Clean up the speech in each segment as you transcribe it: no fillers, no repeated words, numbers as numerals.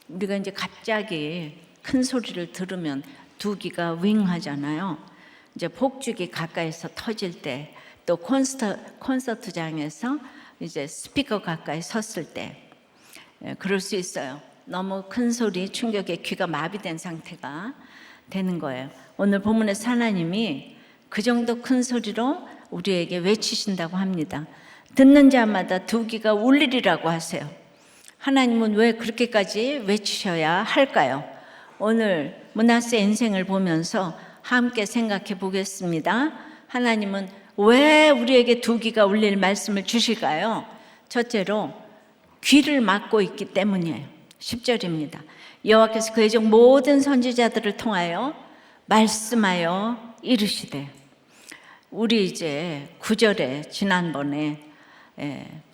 우리가 이제 갑자기 큰 소리를 들으면 두 귀가 윙 하잖아요. 이제 폭죽이 가까이서 터질 때, 또 콘서트장에서 이제 스피커 가까이 섰을 때, 그럴 수 있어요. 너무 큰 소리 충격에 귀가 마비된 상태가 되는 거예요. 오늘 본문에서 하나님이 그 정도 큰 소리로 우리에게 외치신다고 합니다. 듣는 자마다 두 귀가 울리리라고 하세요. 하나님은 왜 그렇게까지 외치셔야 할까요? 오늘 므낫세 인생을 보면서 함께 생각해 보겠습니다. 하나님은 왜 우리에게 두 귀가 울릴 말씀을 주실까요? 첫째로 귀를 막고 있기 때문이에요. 10절입니다. 여호와께서 그의 종 모든 선지자들을 통하여 말씀하여 이르시되, 우리 이제 9절에 지난번에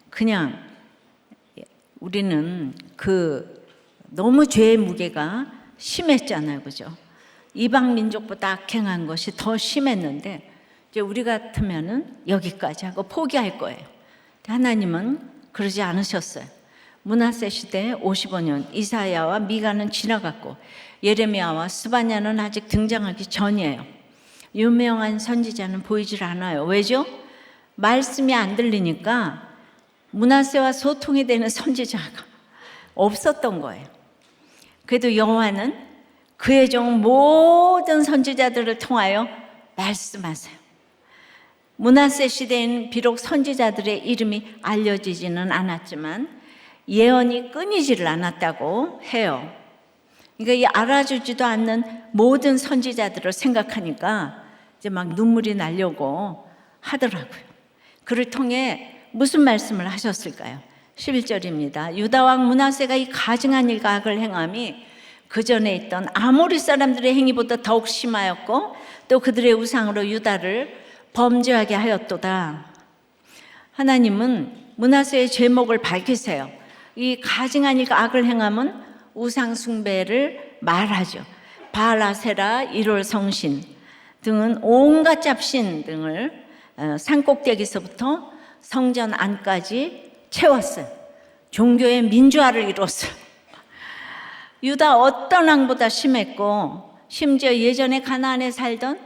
그냥 우리는 너무 죄의 무게가 심했잖아요, 그죠? 이방 민족보다 악행한 것이 더 심했는데 이제 우리 같으면은 여기까지 하고 포기할 거예요. 하나님은 그러지 않으셨어요. 므낫세 시대 55년 이사야와 미가는 지나갔고 예레미야와 스바냐는 아직 등장하기 전이에요. 유명한 선지자는 보이질 않아요. 왜죠? 말씀이 안 들리니까 므낫세와 소통이 되는 선지자가 없었던 거예요. 그래도 여호와는 그의 종 모든 선지자들을 통하여 말씀하세요. 므낫세 시대에는 비록 선지자들의 이름이 알려지지는 않았지만 예언이 끊이지를 않았다고 해요. 그러니까 이 알아주지도 않는 모든 선지자들을 생각하니까 이제 막 눈물이 나려고 하더라고요. 그를 통해 무슨 말씀을 하셨을까요? 11절입니다. 유다 왕 므낫세가 이 가증한 일과 악을 행함이 그 전에 있던 아모리 사람들의 행위보다 더욱 심하였고 또 그들의 우상으로 유다를 범죄하게 하였도다. 하나님은 므낫세의 죄목을 밝히세요. 이 가증한 일과 악을 행함은 우상 숭배를 말하죠. 바알아세라, 일월 성신 등은 온갖 잡신 등을 산꼭대기서부터 성전 안까지 채웠어요. 종교의 민주화를 이뤘어요. 유다 어떤 왕보다 심했고 심지어 예전에 가나안에 살던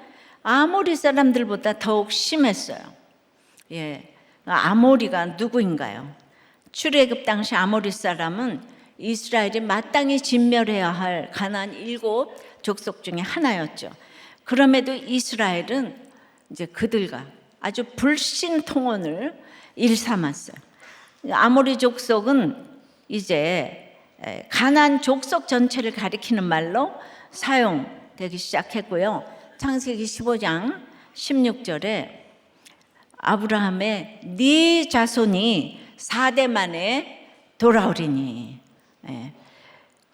아모리 사람들보다 더욱 심했어요. 아모리가 누구인가요? 출애굽 당시 아모리 사람은 이스라엘이 마땅히 진멸해야 할 가나안 7 족속 중에 하나였죠. 그럼에도 이스라엘은 이제 그들과 아주 불신 통혼을 일삼았어요. 아모리 족속은 이제 가나안 족속 전체를 가리키는 말로 사용되기 시작했고요. 창세기 15장 16절에 아브라함의 네 자손이 4대 만에 돌아오리니,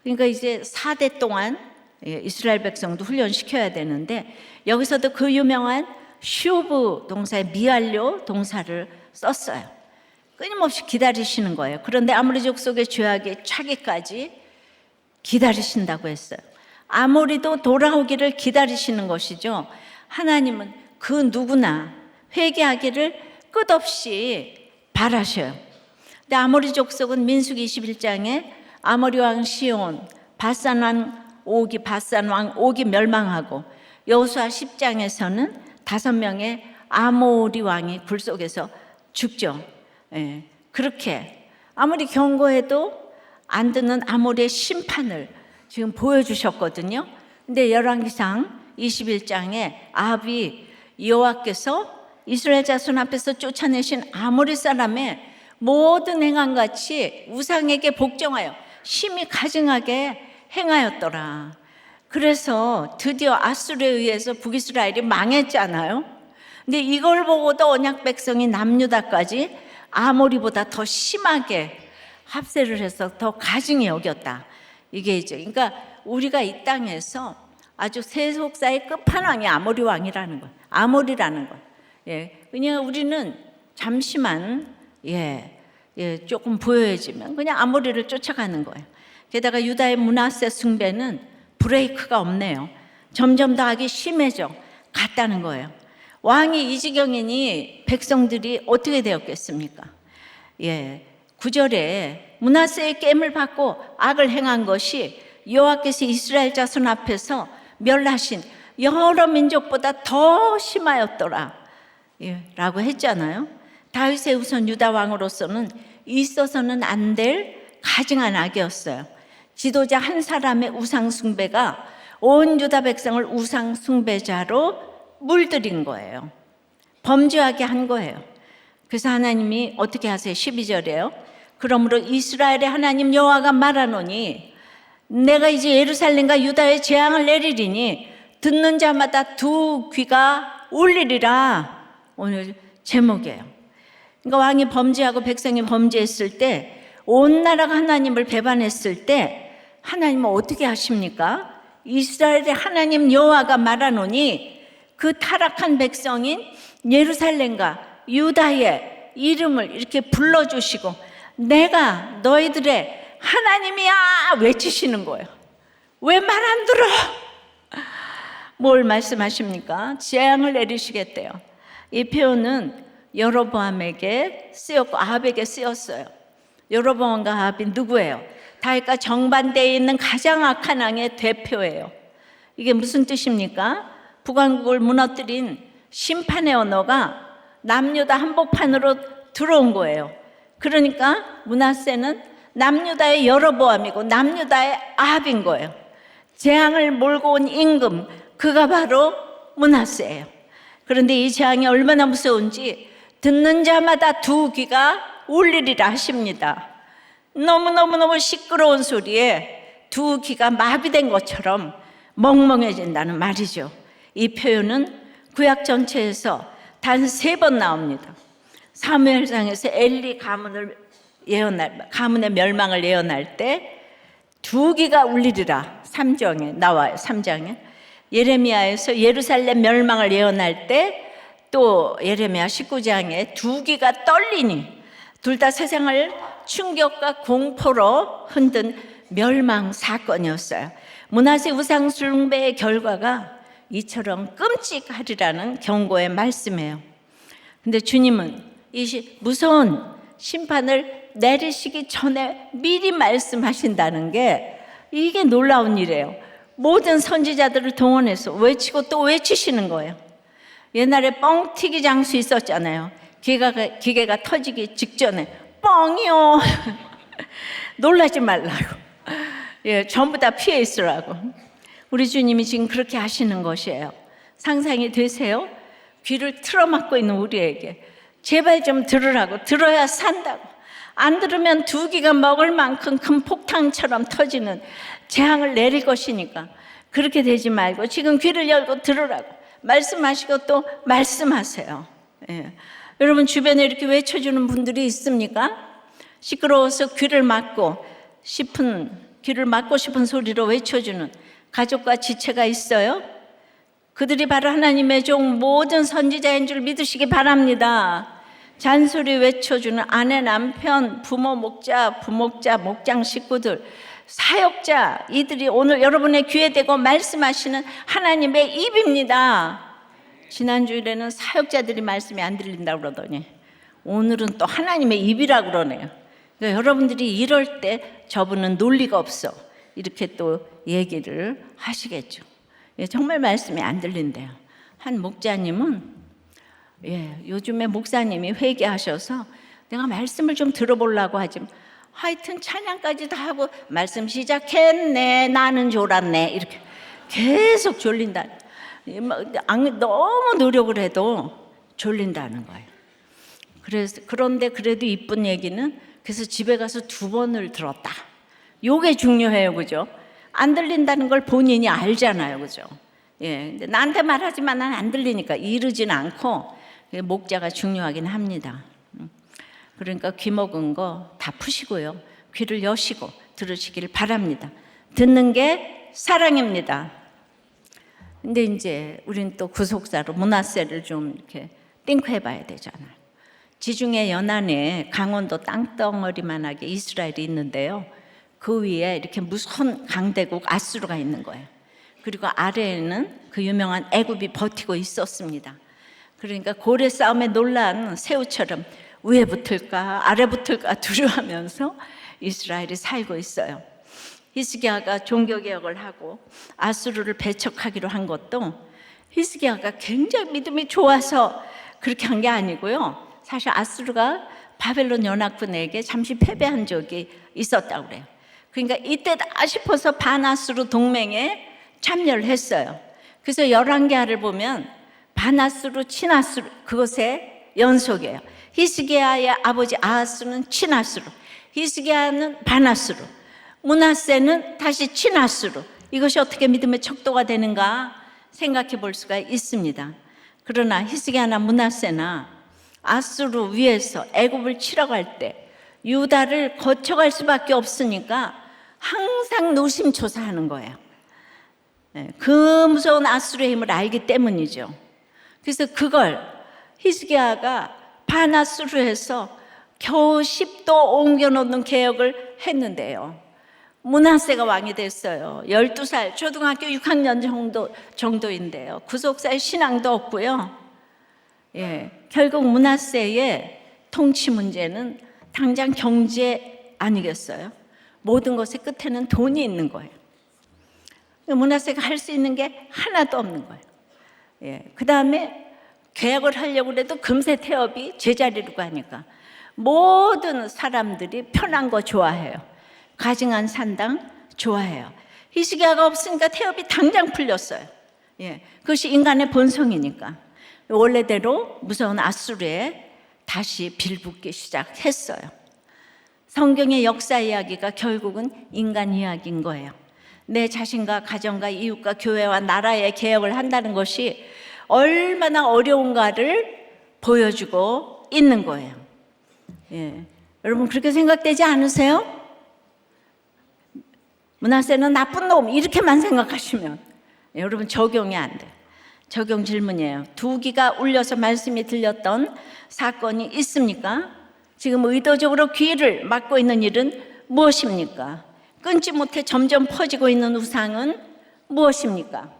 그러니까 이제 4대 동안 이스라엘 백성도 훈련시켜야 되는데 여기서도 그 유명한 슈브 동사의 미완료 동사를 썼어요. 끊임없이 기다리시는 거예요. 그런데 아모리 족속의 죄악이 차기까지 기다리신다고 했어요. 아모리도 돌아오기를 기다리시는 것이죠. 하나님은 그 누구나 회개하기를 끝없이 바라셔요. 근데 아모리 족속은 민수기 21장에 아모리 왕 시온, 바산 왕 오기 멸망하고 여호수아 10장에서는 5명의 아모리 왕이 굴 속에서 죽죠. 그렇게 아무리 경고해도 안 듣는 아모리의 심판을 지금 보여주셨거든요. 근데 열왕기상 21장에 아합이 여호와께서 이스라엘 자손 앞에서 쫓아내신 아모리 사람의 모든 행함같이 우상에게 복종하여 심히 가증하게 행하였더라. 그래서 드디어 아수르에 의해서 북이스라엘이 망했잖아요. 근데 이걸 보고도 언약 백성이 남유다까지 아모리보다 더 심하게 합세를 해서 더 가증히 여겼다. 이게 이제 그러니까 우리가 이 땅에서 아주 세속사의 끝판왕이 아모리 왕이라는 거, 아모리라는 거. 왜냐하면 우리는 잠시만 조금 보여지면 그냥 아모리를 쫓아가는 거예요. 게다가 유다의 므낫세 숭배는 브레이크가 없네요. 점점 더 악이 심해져 갔다는 거예요. 왕이 이 지경이니 백성들이 어떻게 되었겠습니까? 9절에 므낫세의 깸을 받고 악을 행한 것이 여호와께서 이스라엘 자손 앞에서 멸하신 여러 민족보다 더 심하였더라 라고 했잖아요. 다윗의 우선 유다 왕으로서는 있어서는 안 될 가증한 악이었어요. 지도자 한 사람의 우상 숭배가 온 유다 백성을 우상 숭배자로 물들인 거예요. 범죄하게 한 거예요. 그래서 하나님이 어떻게 하세요? 12절에요. 그러므로 이스라엘의 하나님 여호와가 말하노니 내가 이제 예루살렘과 유다에 재앙을 내리리니 듣는 자마다 두 귀가 울리리라. 오늘 제목이에요. 그러니까 왕이 범죄하고 백성이 범죄했을 때, 온 나라가 하나님을 배반했을 때 하나님은 어떻게 하십니까? 이스라엘의 하나님 여호와가 말하노니 그 타락한 백성인 예루살렘과 유다의 이름을 이렇게 불러주시고 내가 너희들의 하나님이야 외치시는 거예요. 왜 말 안 들어? 뭘 말씀하십니까? 재앙을 내리시겠대요. 이 표현은 여로보암에게 쓰였고 아합에게 쓰였어요. 여로보암과 아합이 누구예요? 다윗과 정반대에 있는 가장 악한 왕의 대표예요. 이게 무슨 뜻입니까? 북왕국을 무너뜨린 심판의 언어가 남유다 한복판으로 들어온 거예요. 그러니까 므낫세는 남유다의 여로보암이고 남유다의 아합인 거예요. 재앙을 몰고 온 임금, 그가 바로 므낫세예요. 그런데 이 재앙이 얼마나 무서운지 듣는 자마다 두 귀가 울리리라 하십니다. 너무너무 시끄러운 소리에 두 귀가 마비된 것처럼 멍멍해진다는 말이죠. 이 표현은 구약 전체에서 단 3번 나옵니다. 사무엘상에서 엘리 가문의 멸망을 예언할 때 두 귀가 울리리라 3장에 나와요. 3장에 예레미야에서 예루살렘 멸망을 예언할 때 또 예레미야 19장에 두 귀가 떨리니, 둘 다 세상을 충격과 공포로 흔든 멸망 사건이었어요. 므낫세 우상 숭배의 결과가 이처럼 끔찍하리라는 경고의 말씀이에요. 근데 주님은 이 무서운 심판을 내리시기 전에 미리 말씀하신다는 게 이게 놀라운 일이에요. 모든 선지자들을 동원해서 외치고 또 외치시는 거예요. 옛날에 뻥튀기 장수 있었잖아요. 기계가 터지기 직전에 뻥이요. 놀라지 말라고. 예, 전부 다 피해 있으라고. 우리 주님이 지금 그렇게 하시는 것이에요. 상상이 되세요? 귀를 틀어막고 있는 우리에게 제발 좀 들으라고. 들어야 산다고. 안 들으면 두 귀가 먹을 만큼 큰 폭탄처럼 터지는 재앙을 내릴 것이니까 그렇게 되지 말고 지금 귀를 열고 들으라고 말씀하시고 또 말씀하세요. 예. 여러분 주변에 이렇게 외쳐주는 분들이 있습니까? 시끄러워서 귀를 막고 싶은 소리로 외쳐주는 가족과 지체가 있어요? 그들이 바로 하나님의 종 모든 선지자인 줄 믿으시기 바랍니다. 잔소리 외쳐주는 아내, 남편, 부모, 목자, 부목자, 목장 식구들, 사역자, 이들이 오늘 여러분의 귀에 대고 말씀하시는 하나님의 입입니다. 지난주일에는 사역자들이 말씀이 안 들린다고 그러더니 오늘은 또 하나님의 입이라고 그러네요. 그러니까 여러분들이 이럴 때 저분은 논리가 없어 이렇게 또 얘기를 하시겠죠. 정말 말씀이 안 들린대요. 한 목자님은 요즘에 목사님이 회개하셔서 내가 말씀을 좀 들어보려고 하지만 하여튼 찬양까지 다 하고 말씀 시작했네 나는 졸았네 이렇게 계속 졸린다. 너무 노력을 해도 졸린다는 거예요. 그런데 그래도 이쁜 얘기는 그래서 집에 가서 2번을 들었다. 요게 중요해요. 그죠? 안 들린다는 걸 본인이 알잖아요. 그죠? 예. 근데 나한테 말하지만 난 안 들리니까 이르진 않고 목자가 중요하긴 합니다. 그러니까 귀 먹은 거 다 푸시고요. 귀를 여시고 들으시길 바랍니다. 듣는 게 사랑입니다. 근데 이제 우린 또 구속사로 므낫세를 좀 이렇게 띵크해 봐야 되잖아요. 지중해 연안에 강원도 땅덩어리만하게 이스라엘이 있는데요. 그 위에 이렇게 무서운 강대국 아수르가 있는 거예요. 그리고 아래에는 그 유명한 애굽이 버티고 있었습니다. 그러니까 고래 싸움에 놀란 새우처럼 위에 붙을까 아래 붙을까 두려워하면서 이스라엘이 살고 있어요. 히스기야가 종교개혁을 하고 아수르를 배척하기로 한 것도 히스기야가 굉장히 믿음이 좋아서 그렇게 한 게 아니고요. 사실 아수르가 바벨론 연합군에게 잠시 패배한 적이 있었다고 그래요. 그러니까 이때다 싶어서 반아수르 동맹에 참여를 했어요. 그래서 열왕기하를 보면 반아수르, 친아수르 그것의 연속이에요. 히스기야의 아버지 아하스는 친아수르, 히스기야는 반아수르, 므낫세는 다시 친아수르. 이것이 어떻게 믿음의 척도가 되는가 생각해 볼 수가 있습니다. 그러나 히스기야나 므낫세나 아수르 위에서 애굽을 치러 갈 때 유다를 거쳐갈 수밖에 없으니까 항상 노심초사하는 거예요. 그 무서운 아수르의 힘을 알기 때문이죠. 그래서 그걸 히스기야가 반아수르에서 겨우 10도 옮겨놓는 개혁을 했는데요. 므낫세가 왕이 됐어요. 12살, 초등학교 6학년 정도인데요. 구속사의 신앙도 없고요. 결국 므낫세의 통치 문제는 당장 경제 아니겠어요? 모든 것의 끝에는 돈이 있는 거예요. 므낫세가 할 수 있는 게 하나도 없는 거예요. 그 다음에 개혁을 하려고 해도 금세 태업이 제자리로 가니까 모든 사람들이 편한 거 좋아해요. 가증한 산당 좋아해요. 히스기야가 없으니까 태업이 당장 풀렸어요. 그것이 인간의 본성이니까 원래대로 무서운 아수르에 다시 빌붙기 시작했어요. 성경의 역사 이야기가 결국은 인간 이야기인 거예요. 내 자신과 가정과 이웃과 교회와 나라의 개혁을 한다는 것이 얼마나 어려운가를 보여주고 있는 거예요. 여러분 그렇게 생각되지 않으세요? 므낫세는 나쁜 놈 이렇게만 생각하시면 여러분 적용이 안 돼요. 적용 질문이에요. 두 귀가 울려서 말씀이 들렸던 사건이 있습니까? 지금 의도적으로 귀를 막고 있는 일은 무엇입니까? 끊지 못해 점점 퍼지고 있는 우상은 무엇입니까?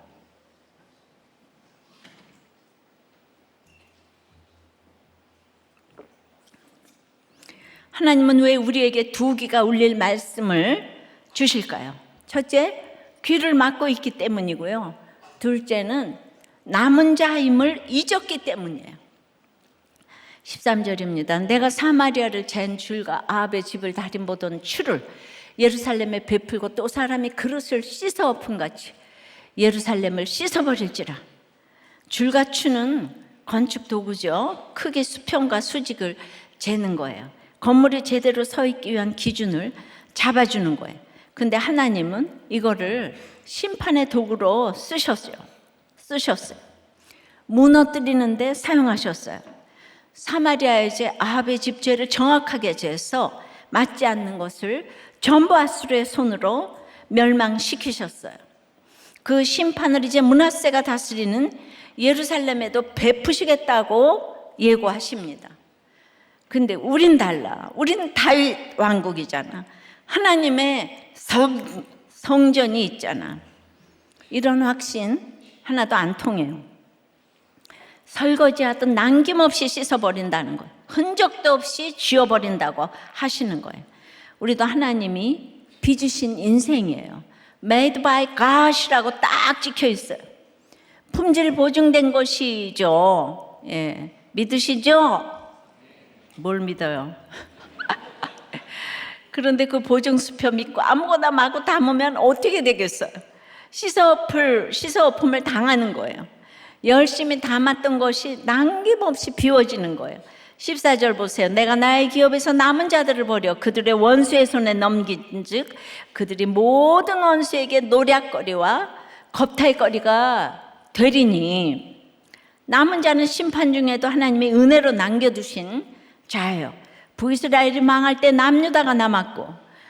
하나님은 왜 우리에게 두 귀가 울릴 말씀을 주실까요? 첫째, 귀를 막고 있기 때문이고요. 둘째는 남은 자 힘을 잊었기 때문이에요. 13절입니다. 내가 사마리아를 잰 줄과 아합의 집을 다림보던 추를 예루살렘에 베풀고 또 사람이 그릇을 씻어 엎은 같이 예루살렘을 씻어버릴지라. 줄과 추는 건축 도구죠. 크기 수평과 수직을 재는 거예요. 건물이 제대로 서 있기 위한 기준을 잡아주는 거예요. 근데 하나님은 이거를 심판의 도구로 쓰셨어요. 무너뜨리는데 사용하셨어요. 사마리아의 죄, 아합의 집 죄를 정확하게 재서 맞지 않는 것을 전부 아수르의 손으로 멸망시키셨어요. 그 심판을 이제 므낫세가 다스리는 예루살렘에도 베푸시겠다고 예고하십니다. 근데 우린 달라. 우린 다윗 왕국이잖아. 하나님의 성전이 있잖아. 이런 확신 하나도 안 통해요. 설거지하듯 남김없이 씻어버린다는 거예요. 흔적도 없이 지워버린다고 하시는 거예요. 우리도 하나님이 빚으신 인생이에요. Made by God이라고 딱 찍혀 있어요. 품질 보증된 것이죠. 믿으시죠? 뭘 믿어요? 그런데 그 보증수표 믿고 아무거나 마구 담으면 어떻게 되겠어요? 씻어엎음을 당하는 거예요. 열심히 담았던 것이 남김없이 비워지는 거예요. 14절 보세요. 내가 나의 기업에서 남은 자들을 버려 그들의 원수의 손에 넘긴 즉 그들이 모든 원수에게 노략거리와 겁탈거리가 되리니. 남은 자는 심판 중에도 하나님이 은혜로 남겨두신 자예요. 북이스라엘이 망할 때 남유다가 남았고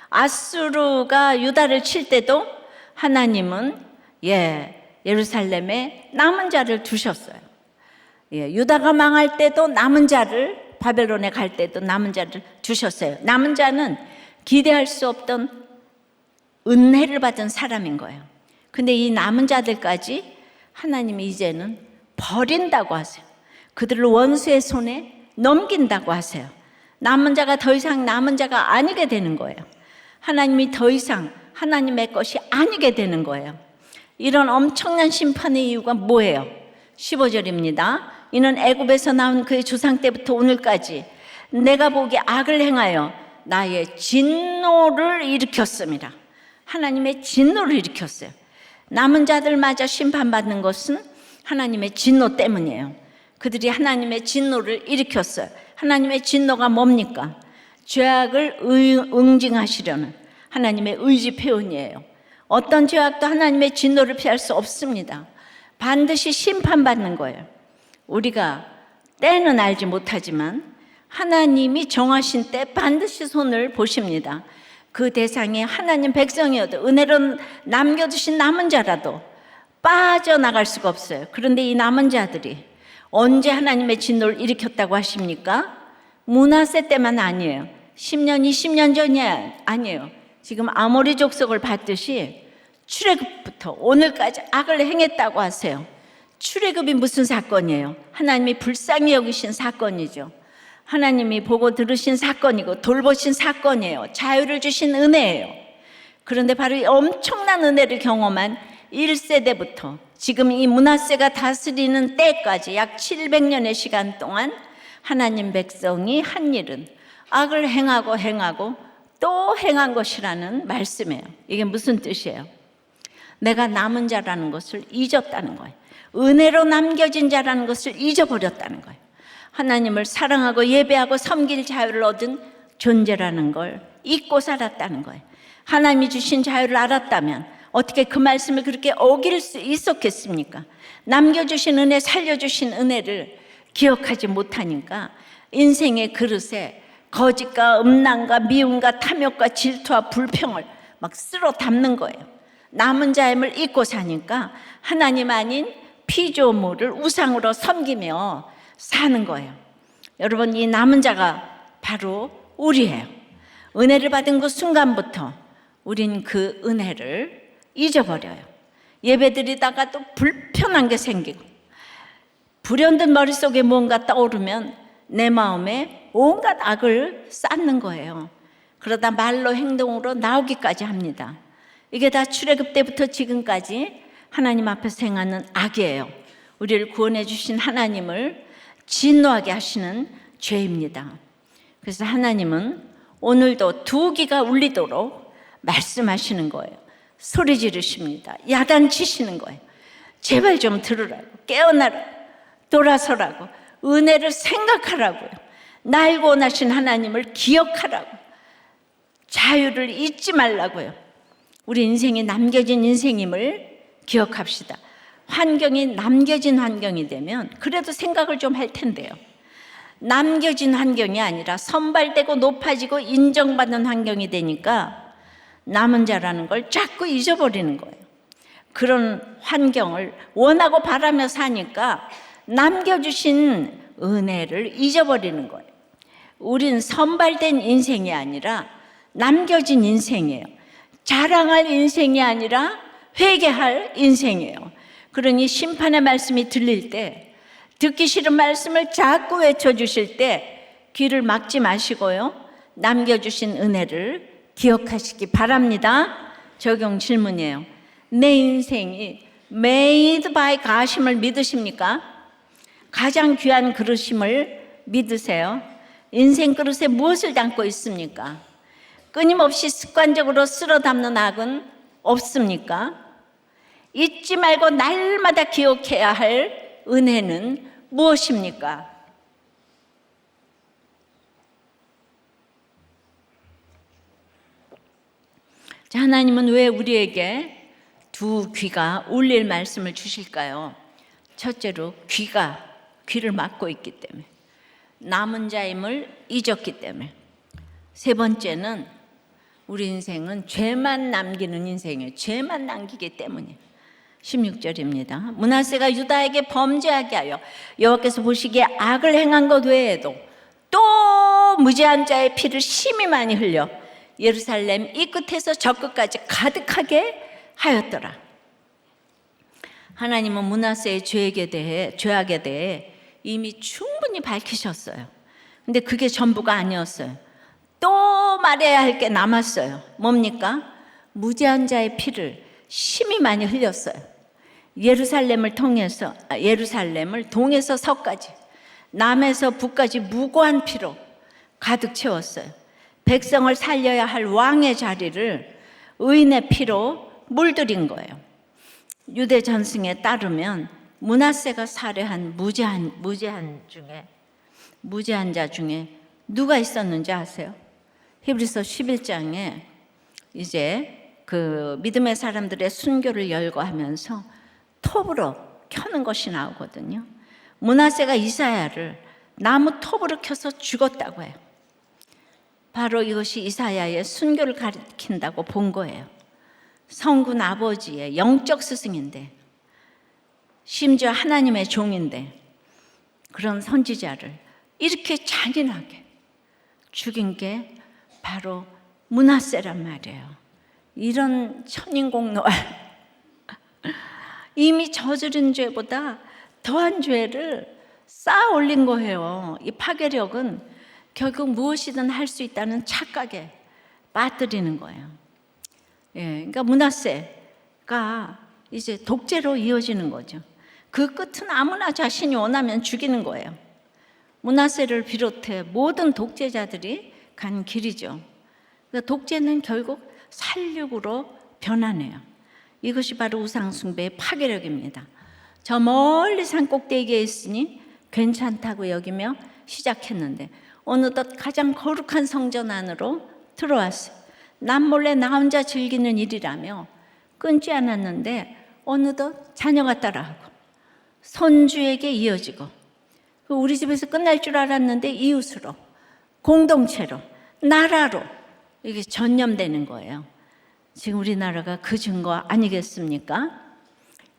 아수르가 유다를 칠 때도 하나님은 예루살렘에 남은 자를 두셨어요. 유다가 망할 때도 남은 자를, 바벨론에 갈 때도 남은 자를 두셨어요. 남은 자는 기대할 수 없던 은혜를 받은 사람인 거예요. 근데 이 남은 자들까지 하나님이 이제는 버린다고 하세요. 그들을 원수의 손에 넘긴다고 하세요. 남은 자가 더 이상 남은 자가 아니게 되는 거예요. 하나님이 더 이상 하나님의 것이 아니게 되는 거예요. 이런 엄청난 심판의 이유가 뭐예요? 15절입니다. 이는 애굽에서 나온 그의 조상 때부터 오늘까지 내가 보기에 악을 행하여 나의 진노를 일으켰습니다. 하나님의 진노를 일으켰어요. 남은 자들마저 심판받는 것은 하나님의 진노 때문이에요. 그들이 하나님의 진노를 일으켰어요. 하나님의 진노가 뭡니까? 죄악을 응징하시려는 하나님의 의지 표현이에요. 어떤 죄악도 하나님의 진노를 피할 수 없습니다. 반드시 심판받는 거예요. 우리가 때는 알지 못하지만 하나님이 정하신 때 반드시 손을 보십니다. 그 대상이 하나님 백성이어도 은혜로 남겨두신 남은 자라도 빠져나갈 수가 없어요. 그런데 이 남은 자들이 언제 하나님의 진노를 일으켰다고 하십니까? 므낫세 때만 아니에요. 10년, 20년 전이 아니에요. 지금 아모리 족속을 봤듯이 출애굽부터 오늘까지 악을 행했다고 하세요. 출애굽이 무슨 사건이에요? 하나님이 불쌍히 여기신 사건이죠. 하나님이 보고 들으신 사건이고 돌보신 사건이에요. 자유를 주신 은혜예요. 그런데 바로 이 엄청난 은혜를 경험한 1세대부터 지금 이 므낫세가 다스리는 때까지 약 700년의 시간 동안 하나님 백성이 한 일은 악을 행하고 또 행한 것이라는 말씀이에요. 이게 무슨 뜻이에요? 내가 남은 자라는 것을 잊었다는 거예요. 은혜로 남겨진 자라는 것을 잊어버렸다는 거예요. 하나님을 사랑하고 예배하고 섬길 자유를 얻은 존재라는 걸 잊고 살았다는 거예요. 하나님이 주신 자유를 알았다면 어떻게 그 말씀을 그렇게 어길 수 있었겠습니까? 남겨주신 은혜, 살려주신 은혜를 기억하지 못하니까 인생의 그릇에 거짓과 음란과 미움과 탐욕과 질투와 불평을 막 쓸어 담는 거예요. 남은 자임을 잊고 사니까 하나님 아닌 피조물을 우상으로 섬기며 사는 거예요. 여러분, 이 남은 자가 바로 우리예요. 은혜를 받은 그 순간부터 우린 그 은혜를 잊어버려요. 예배드리다가 또 불편한 게 생기고 불현듯 머릿속에 뭔가 떠오르면 내 마음에 온갖 악을 쌓는 거예요. 그러다 말로 행동으로 나오기까지 합니다. 이게 다 출애굽 때부터 지금까지 하나님 앞에서 행하는 악이에요. 우리를 구원해 주신 하나님을 진노하게 하시는 죄입니다. 그래서 하나님은 오늘도 두 귀가 울리도록 말씀하시는 거예요. 소리 지르십니다. 야단치시는 거예요. 제발 좀 들으라고, 깨어나라고, 돌아서라고, 은혜를 생각하라고요. 날 구원하신 하나님을 기억하라고, 자유를 잊지 말라고요. 우리 인생이 남겨진 인생임을 기억합시다. 환경이 남겨진 환경이 되면 그래도 생각을 좀 할 텐데요. 남겨진 환경이 아니라 선발되고 높아지고 인정받는 환경이 되니까 남은 자라는 걸 자꾸 잊어버리는 거예요. 그런 환경을 원하고 바라며 사니까 남겨주신 은혜를 잊어버리는 거예요. 우린 선발된 인생이 아니라 남겨진 인생이에요. 자랑할 인생이 아니라 회개할 인생이에요. 그러니 심판의 말씀이 들릴 때, 듣기 싫은 말씀을 자꾸 외쳐주실 때 귀를 막지 마시고요, 남겨주신 은혜를 기억하시기 바랍니다. 적용 질문이에요. 내 인생이 made by God임을 믿으십니까? 가장 귀한 그릇임을 믿으세요? 인생 그릇에 무엇을 담고 있습니까? 끊임없이 습관적으로 쓸어 담는 악은 없습니까? 잊지 말고 날마다 기억해야 할 은혜는 무엇입니까? 자, 하나님은 왜 우리에게 두 귀가 울릴 말씀을 주실까요? 첫째로 귀를 막고 있기 때문에, 남은 자임을 잊었기 때문에. 세 번째는 우리 인생은 죄만 남기는 인생이에요. 죄만 남기기 때문이에요. 16절입니다. 므낫세가 유다에게 범죄하게 하여 여호와께서 보시기에 악을 행한 것 외에도 또 무죄한 자의 피를 심히 많이 흘려 예루살렘 이 끝에서 저 끝까지 가득하게 하였더라. 하나님은 므낫세의 죄악에 대해 이미 충분히 밝히셨어요. 근데 그게 전부가 아니었어요. 또 말해야 할 게 남았어요. 뭡니까? 무죄한 자의 피를 심히 많이 흘렸어요. 예루살렘을 동에서 서까지, 남에서 북까지 무고한 피로 가득 채웠어요. 백성을 살려야 할 왕의 자리를 의인의 피로 물들인 거예요. 유대 전승에 따르면 므낫세가 살해한 무죄한 자 중에 누가 있었는지 아세요? 히브리서 11장에 이제 그 믿음의 사람들의 순교를 열거하면서 톱으로 켜는 것이 나오거든요. 므낫세가 이사야를 나무 톱으로 켜서 죽었다고 해요. 바로 이것이 이사야의 순교를 가리킨다고 본 거예요. 성군 아버지의 영적 스승인데, 심지어 하나님의 종인데, 그런 선지자를 이렇게 잔인하게 죽인 게 바로 므낫세란 말이에요. 이런 천인공노할, 이미 저지른 죄보다 더한 죄를 쌓아 올린 거예요. 이 파괴력은 결국 무엇이든 할 수 있다는 착각에 빠뜨리는 거예요. 그러니까 므낫세가 이제 독재로 이어지는 거죠. 그 끝은 아무나 자신이 원하면 죽이는 거예요. 므낫세를 비롯해 모든 독재자들이 간 길이죠. 그러니까 독재는 결국 살육으로 변하네요. 이것이 바로 우상숭배의 파괴력입니다. 저 멀리 산 꼭대기에 있으니 괜찮다고 여기며 시작했는데 어느덧 가장 거룩한 성전 안으로 들어왔어요. 남몰래 나 혼자 즐기는 일이라며 끊지 않았는데 어느덧 자녀가 따라하고 손주에게 이어지고, 우리 집에서 끝날 줄 알았는데 이웃으로, 공동체로, 나라로 이게 전염되는 거예요. 지금 우리나라가 그 증거 아니겠습니까?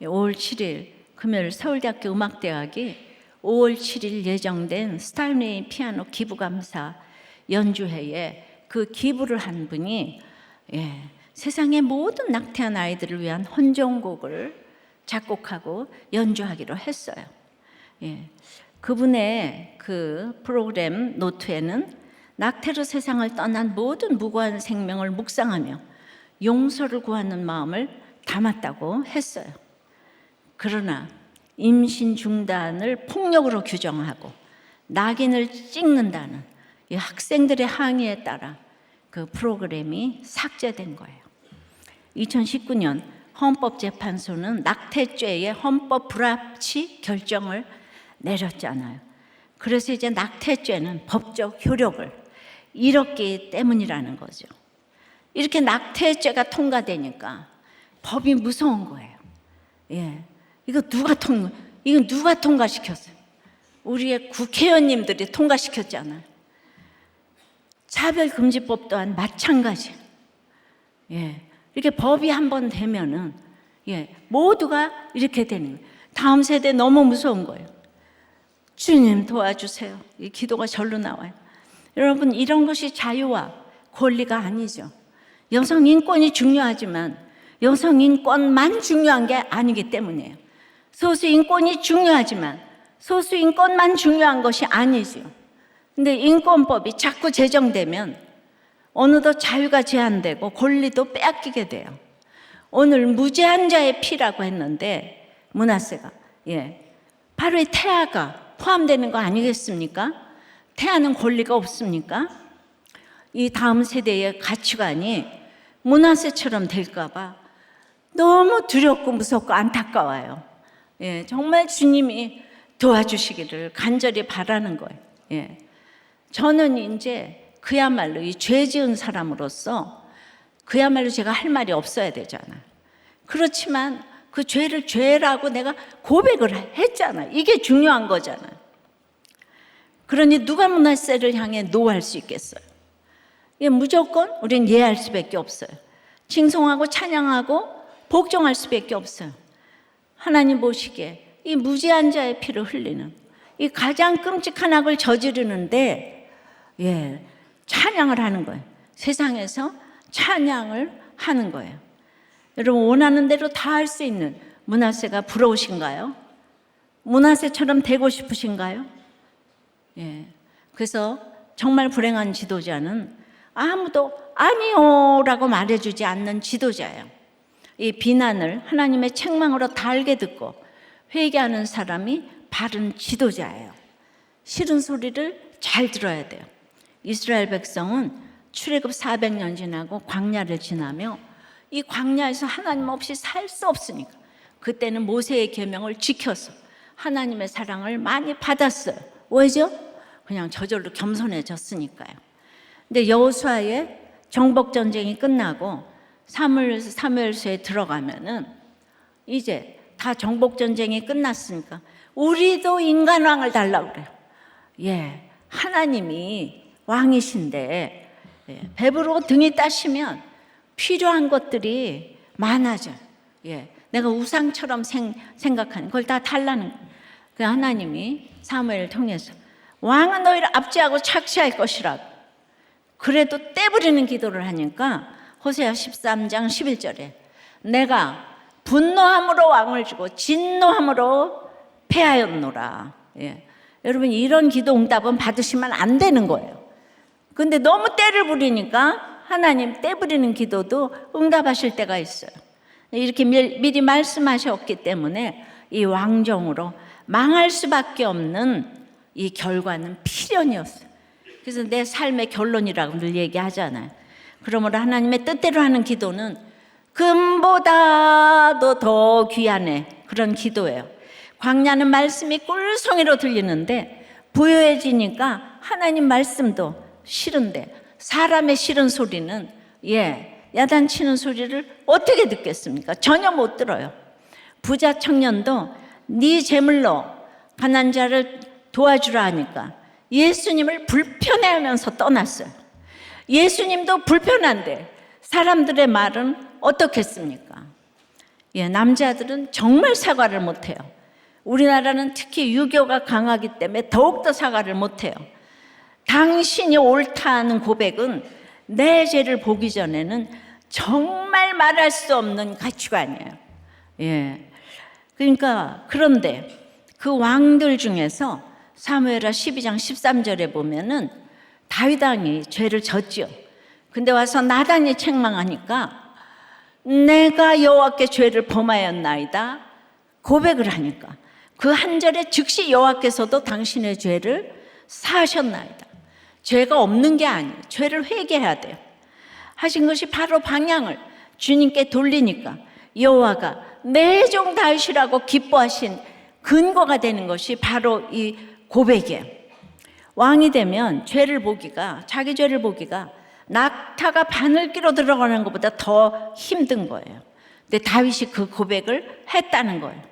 5월 7일 금요일 서울대학교 음악대학이 5월 7일 예정된 스타일리 피아노 기부감사 연주회에 그 기부를 한 분이 세상의 모든 낙태한 아이들을 위한 헌정곡을 작곡하고 연주하기로 했어요. 그분의 그 프로그램 노트에는 낙태로 세상을 떠난 모든 무고한 생명을 묵상하며 용서를 구하는 마음을 담았다고 했어요. 그러나 임신 중단을 폭력으로 규정하고 낙인을 찍는다는 이 학생들의 항의에 따라 그 프로그램이 삭제된 거예요. 2019년 헌법재판소는 낙태죄의 헌법 불합치 결정을 내렸잖아요. 그래서 이제 낙태죄는 법적 효력을 잃었기 때문이라는 거죠. 이렇게 낙태죄가 통과되니까 법이 무서운 거예요. 이거 누가 통과시켰어요? 우리의 국회의원님들이 통과시켰잖아요. 차별금지법 또한 마찬가지. 이렇게 법이 한번 되면은 모두가 이렇게 되는 거예요. 다음 세대 너무 무서운 거예요. 주님 도와주세요. 이 기도가 절로 나와요. 여러분, 이런 것이 자유와 권리가 아니죠. 여성 인권이 중요하지만 여성 인권만 중요한 게 아니기 때문이에요. 소수 인권이 중요하지만 소수 인권만 중요한 것이 아니죠. 근데 인권법이 자꾸 제정되면 어느덧 자유가 제한되고 권리도 빼앗기게 돼요. 오늘 무죄한 자의 피라고 했는데 므낫세가 바로 이 태아가 포함되는 거 아니겠습니까? 태아는 권리가 없습니까? 이 다음 세대의 가치관이 므낫세처럼 될까 봐 너무 두렵고 무섭고 안타까워요. 정말 주님이 도와주시기를 간절히 바라는 거예요. 저는 이제 그야말로 이 죄 지은 사람으로서 그야말로 제가 할 말이 없어야 되잖아요. 그렇지만 그 죄를 죄라고 내가 고백을 했잖아요. 이게 중요한 거잖아요. 그러니 누가 므낫세를 향해 노할 수 있겠어요? 무조건 우린 예할 수밖에 없어요. 칭송하고 찬양하고 복종할 수밖에 없어요. 하나님 보시기에 이 무죄한 자의 피를 흘리는 이 가장 끔찍한 악을 저지르는데 찬양을 하는 거예요. 세상에서 찬양을 하는 거예요. 여러분, 원하는 대로 다 할 수 있는 므낫세가 부러우신가요? 므낫세처럼 되고 싶으신가요? 그래서 정말 불행한 지도자는 아무도 아니요라고 말해주지 않는 지도자예요. 이 비난을 하나님의 책망으로 달게 듣고 회개하는 사람이 바른 지도자예요. 싫은 소리를 잘 들어야 돼요. 이스라엘 백성은 출애굽 400년 지나고 광야를 지나며 이 광야에서 하나님 없이 살 수 없으니까 그때는 모세의 계명을 지켜서 하나님의 사랑을 많이 받았어요. 왜죠? 그냥 저절로 겸손해졌으니까요. 근데 여호수아의 정복 전쟁이 끝나고 사무엘서에 들어가면은 이제 다 정복 전쟁이 끝났으니까 우리도 인간 왕을 달라고 그래요. 예, 하나님이 왕이신데 배부르고 등이 따시면 필요한 것들이 많아져요. 예, 내가 우상처럼 생각하는 걸 다 달라는 거예요. 그 하나님이 사무엘을 통해서 왕은 너희를 압제하고 착시할 것이라고. 그래도 떼부리는 기도를 하니까 호세아 13장 11절에 내가 분노함으로 왕을 주고 진노함으로 패하였노라. 예. 여러분 이런 기도 응답은 받으시면 안 되는 거예요. 근데 너무 떼를 부리니까 하나님 떼 부리는 기도도 응답하실 때가 있어요. 이렇게 미리 말씀하셨기 때문에 이 왕정으로 망할 수밖에 없는 이 결과는 필연이었어요. 그래서 내 삶의 결론이라고 늘 얘기하잖아요. 그러므로 하나님의 뜻대로 하는 기도는 금보다도 더 귀하네. 그런 기도예요. 광야는 말씀이 꿀송이로 들리는데 부유해지니까 하나님 말씀도 싫은데 사람의 싫은 소리는 야단치는 소리를 어떻게 듣겠습니까? 전혀 못 들어요. 부자 청년도 네 재물로 가난한 자를 도와주라 하니까 예수님을 불편해하면서 떠났어요. 예수님도 불편한데 사람들의 말은 어떻겠습니까? 남자들은 정말 사과를 못해요. 우리나라는 특히 유교가 강하기 때문에 더욱더 사과를 못해요. 당신이 옳다는 고백은 내 죄를 보기 전에는 정말 말할 수 없는 가치관이에요. 그러니까 그런데 그 왕들 중에서 사무엘하 12장 13절에 보면은 다윗 왕이 죄를 졌죠. 근데 와서 나단이 책망하니까 내가 여호와께 죄를 범하였나이다 고백을 하니까 그 한 절에 즉시 여호와께서도 당신의 죄를 사하셨나이다. 죄가 없는 게 아니에요. 죄를 회개해야 돼요. 하신 것이 바로 방향을 주님께 돌리니까 여호와가 내 종 다윗이라고 기뻐하신 근거가 되는 것이 바로 이 고백이에요. 왕이 되면 자기 죄를 보기가 낙타가 바늘기로 들어가는 것보다 더 힘든 거예요. 근데 다윗이 그 고백을 했다는 거예요.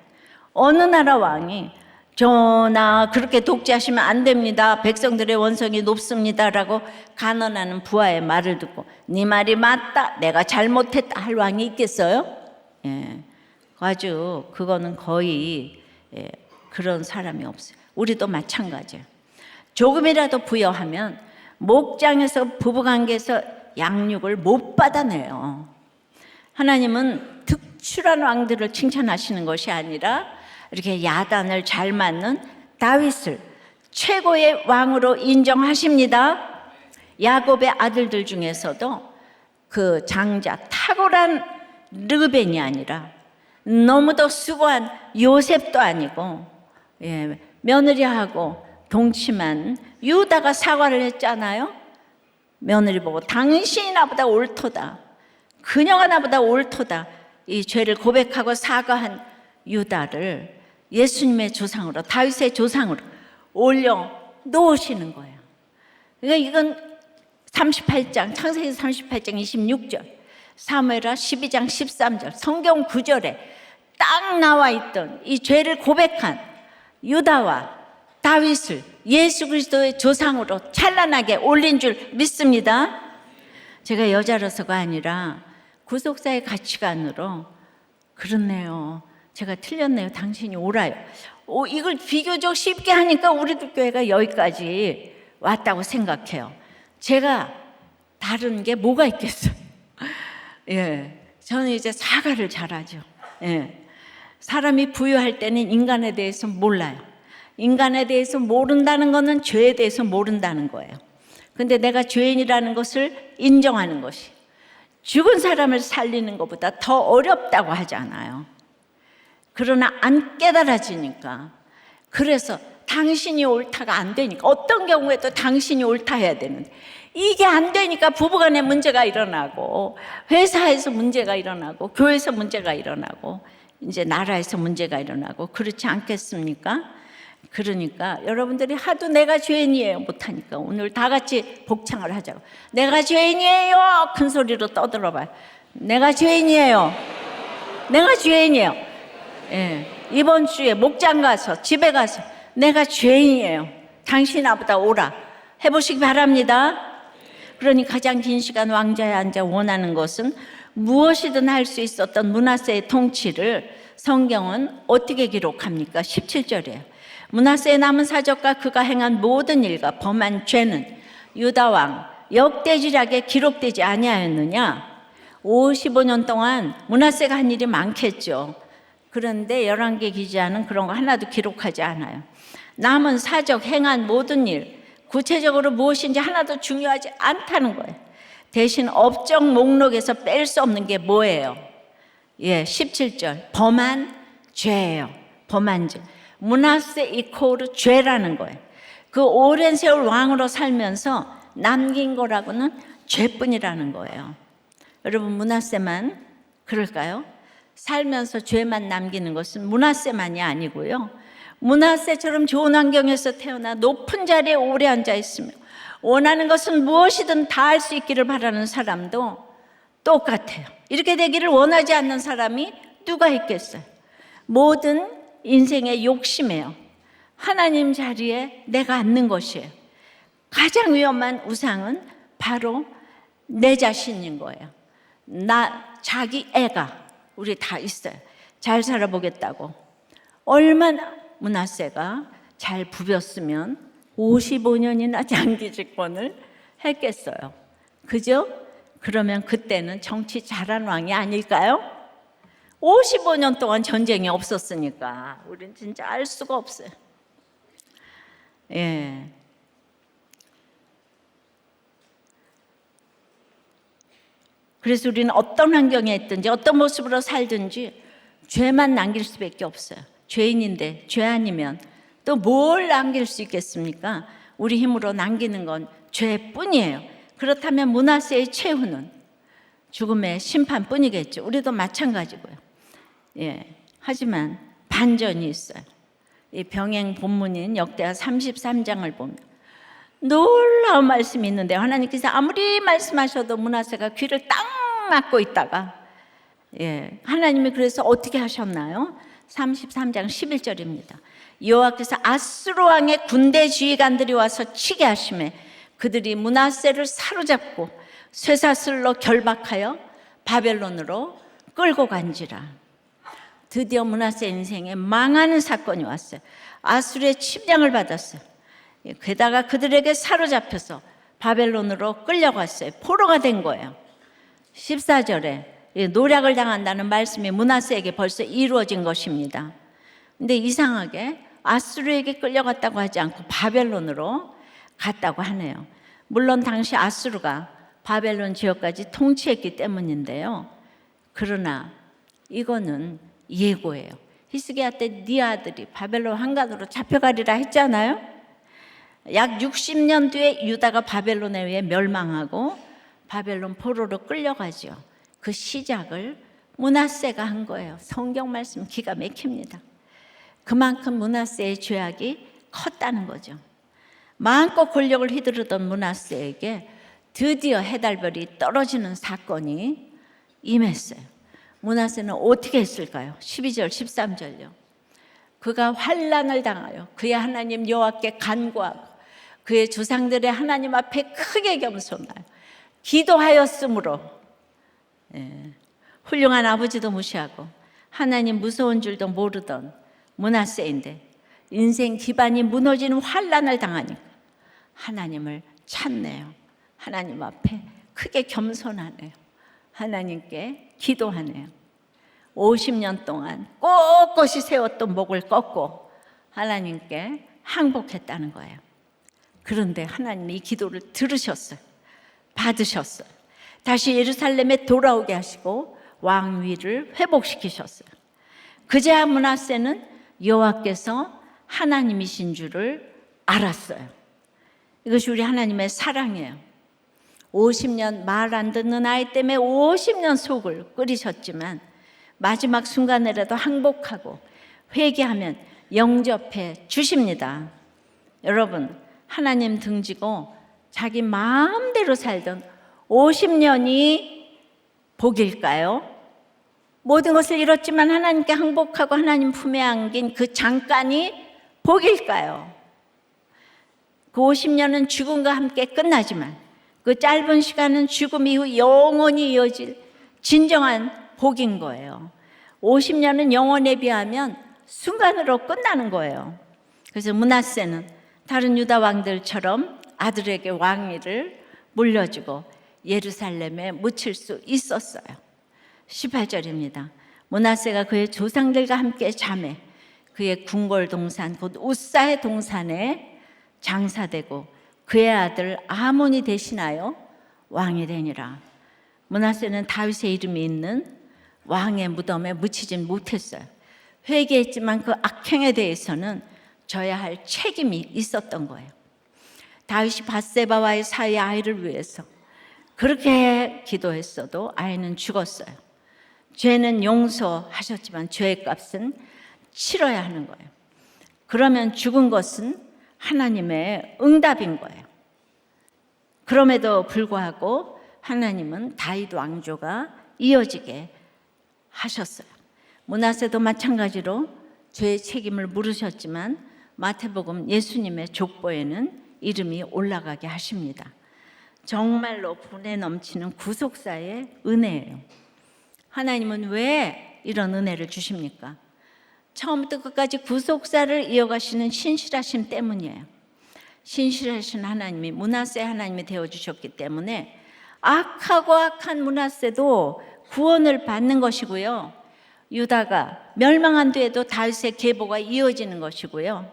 어느 나라 왕이 전하 그렇게 독재하시면 안 됩니다. 백성들의 원성이 높습니다라고 간언하는 부하의 말을 듣고 네 말이 맞다. 내가 잘못했다 할 왕이 있겠어요? 아주 그거는 거의 그런 사람이 없어요. 우리도 마찬가지예요. 조금이라도 부여하면 목장에서 부부관계에서 양육을 못 받아내요. 하나님은 특출한 왕들을 칭찬하시는 것이 아니라 이렇게 야단을 잘 맞는 다윗을 최고의 왕으로 인정하십니다. 야곱의 아들들 중에서도 그 장자 탁월한 르벤이 아니라 너무도 수고한 요셉도 아니고 며느리하고 동침한 유다가 사과를 했잖아요. 며느리 보고 당신이 나보다 옳도다. 그녀가 나보다 옳도다. 이 죄를 고백하고 사과한 유다를 예수님의 조상으로 다윗의 조상으로 올려 놓으시는 거예요. 그러니까 이건 38장 창세기 38장 26절 사무엘하 12장 13절 성경 구절에 딱 나와 있던 이 죄를 고백한 유다와 다윗을 예수 그리스도의 조상으로 찬란하게 올린 줄 믿습니다. 제가 여자로서가 아니라 구속사의 가치관으로 그렇네요. 제가 틀렸네요. 당신이 옳아요. 이걸 비교적 쉽게 하니까 우리들 교회가 여기까지 왔다고 생각해요. 제가 다른 게 뭐가 있겠어요? 저는 이제 사과를 잘하죠. 사람이 부유할 때는 인간에 대해서 몰라요. 인간에 대해서 모른다는 것은 죄에 대해서 모른다는 거예요. 근데 내가 죄인이라는 것을 인정하는 것이 죽은 사람을 살리는 것보다 더 어렵다고 하잖아요. 그러나 안 깨달아지니까, 그래서 당신이 옳다가 안 되니까, 어떤 경우에도 당신이 옳다 해야 되는데 이게 안 되니까 부부간에 문제가 일어나고, 회사에서 문제가 일어나고, 교회에서 문제가 일어나고, 이제 나라에서 문제가 일어나고, 그렇지 않겠습니까? 그러니까 여러분들이 하도 내가 죄인이에요 못하니까 오늘 다 같이 복창을 하자고. 내가 죄인이에요 큰 소리로 떠들어봐요. 내가 죄인이에요. 내가 죄인이에요. 예, 이번 주에 목장 가서 집에 가서 내가 죄인이에요, 당신 나보다 오라 해보시기 바랍니다. 그러니 가장 긴 시간 왕좌에 앉아 원하는 것은 무엇이든 할 수 있었던 므낫세의 통치를 성경은 어떻게 기록합니까? 17절이에요. 므낫세의 남은 사적과 그가 행한 모든 일과 범한 죄는 유다 왕 역대지략에 기록되지 아니하였느냐? 55년 동안 므낫세가 한 일이 많겠죠. 그런데 열왕기 기자는 그런 거 하나도 기록하지 않아요. 남은 사적 행한 모든 일, 구체적으로 무엇인지 하나도 중요하지 않다는 거예요. 대신 업적 목록에서 뺄 수 없는 게 뭐예요? 17절 범한 죄예요. 범한 죄. 므낫세 이코르 죄라는 거예요. 그 오랜 세월 왕으로 살면서 남긴 거라고는 죄뿐이라는 거예요. 여러분, 므낫세만 그럴까요? 살면서 죄만 남기는 것은 므낫세만이 아니고요. 므낫세처럼 좋은 환경에서 태어나 높은 자리에 오래 앉아 있으며 원하는 것은 무엇이든 다 할 수 있기를 바라는 사람도 똑같아요. 이렇게 되기를 원하지 않는 사람이 누가 있겠어요? 모든 인생의 욕심이에요. 하나님 자리에 내가 앉는 것이에요. 가장 위험한 우상은 바로 내 자신인 거예요. 자기 애가 우리 다 있어요. 잘 살아보겠다고. 얼마나 므낫세가 잘 부볐으면 55년이나 장기 집권을 했겠어요. 그죠? 그러면 그때는 정치 잘한 왕이 아닐까요? 55년 동안 전쟁이 없었으니까 우리는 진짜 알 수가 없어요. 예. 그래서 우리는 어떤 환경에 있든지 어떤 모습으로 살든지 죄만 남길 수밖에 없어요. 죄인인데 죄 아니면 또 뭘 남길 수 있겠습니까? 우리 힘으로 남기는 건 죄뿐이에요. 그렇다면 므낫세의 최후는 죽음의 심판뿐이겠죠. 우리도 마찬가지고요. 하지만 반전이 있어요. 이 병행 본문인 역대하 33장을 보면 놀라운 말씀이 있는데, 하나님께서 아무리 말씀하셔도 므낫세가 귀를 딱 막고 있다가 하나님이 그래서 어떻게 하셨나요? 33장 11절입니다. 여호와께서 아수르 왕의 군대 지휘관들이 와서 치게 하시매 그들이 므낫세를 사로잡고 쇠사슬로 결박하여 바벨론으로 끌고 간지라. 드디어 므낫세 인생에 망하는 사건이 왔어요. 아수르의 침략을 받았어요. 게다가 그들에게 사로잡혀서 바벨론으로 끌려갔어요. 포로가 된 거예요. 14절에 노략을 당한다는 말씀이 므낫세에게 벌써 이루어진 것입니다. 근데 이상하게 아수르에게 끌려갔다고 하지 않고 바벨론으로 갔다고 하네요. 물론 당시 아수르가 바벨론 지역까지 통치했기 때문인데요. 그러나 이거는 예고예요. 히스기야 때 네 아들이 바벨론 한간으로 잡혀가리라 했잖아요. 약 60년 뒤에 유다가 바벨론에 의해 멸망하고 바벨론 포로로 끌려가죠. 그 시작을 므낫세가 한 거예요. 성경 말씀 기가 막힙니다. 그만큼 므낫세의 죄악이 컸다는 거죠. 마음껏 권력을 휘두르던 므낫세에게 드디어 해달별이 떨어지는 사건이 임했어요. 므낫세는 어떻게 했을까요? 12절 13절요. 그가 환난을 당하여 그의 하나님 여호와께 간구하고 그의 조상들의 하나님 앞에 크게 겸손하여 기도하였으므로 훌륭한 아버지도 무시하고 하나님 무서운 줄도 모르던 므낫세인데 인생 기반이 무너지는 환난을 당하니까 하나님을 찾네요. 하나님 앞에 크게 겸손하네요. 하나님께 기도하네요. 50년 동안 꼿꼿이 세웠던 목을 꺾고 하나님께 항복했다는 거예요. 그런데 하나님이 이 기도를 들으셨어요. 받으셨어요. 다시 예루살렘에 돌아오게 하시고 왕위를 회복시키셨어요. 그제야 므낫세는 여호와께서 하나님이신 줄을 알았어요. 이것이 우리 하나님의 사랑이에요. 50년 말 안 듣는 아이 때문에 50년 속을 끓이셨지만 마지막 순간에라도 항복하고 회개하면 영접해 주십니다. 여러분, 하나님 등지고 자기 마음대로 살던 50년이 복일까요? 모든 것을 잃었지만 하나님께 항복하고 하나님 품에 안긴 그 잠깐이 복일까요? 그 50년은 죽음과 함께 끝나지만 그 짧은 시간은 죽음 이후 영원히 이어질 진정한 복인 거예요. 50년은 영원에 비하면 순간으로 끝나는 거예요. 그래서 므낫세는 다른 유다 왕들처럼 아들에게 왕위를 물려주고 예루살렘에 묻힐 수 있었어요. 18절입니다. 므낫세가 그의 조상들과 함께 잠에 그의 궁궐 동산 곧 우사의 동산에 장사되고 그의 아들 아몬이 대신하여 왕이 되니라. 므낫세는 다윗의 이름이 있는 왕의 무덤에 묻히진 못했어요. 회개했지만 그 악행에 대해서는 져야 할 책임이 있었던 거예요. 다윗이 밧세바와의 사이의 아이를 위해서 그렇게 기도했어도 아이는 죽었어요. 죄는 용서하셨지만 죄의 값은 치러야 하는 거예요. 그러면 죽은 것은 하나님의 응답인 거예요. 그럼에도 불구하고 하나님은 다윗 왕조가 이어지게 하셨어요. 므낫세도 마찬가지로 죄의 책임을 물으셨지만 마태복음 예수님의 족보에는 이름이 올라가게 하십니다. 정말로 분에 넘치는 구속사의 은혜예요. 하나님은 왜 이런 은혜를 주십니까? 처음부터 끝까지 구속사를 이어가시는 신실하심 때문이에요. 신실하신 하나님이 므낫세 하나님이 되어주셨기 때문에 악하고 악한 므낫세도 구원을 받는 것이고요. 유다가 멸망한 뒤에도 다윗의 계보가 이어지는 것이고요.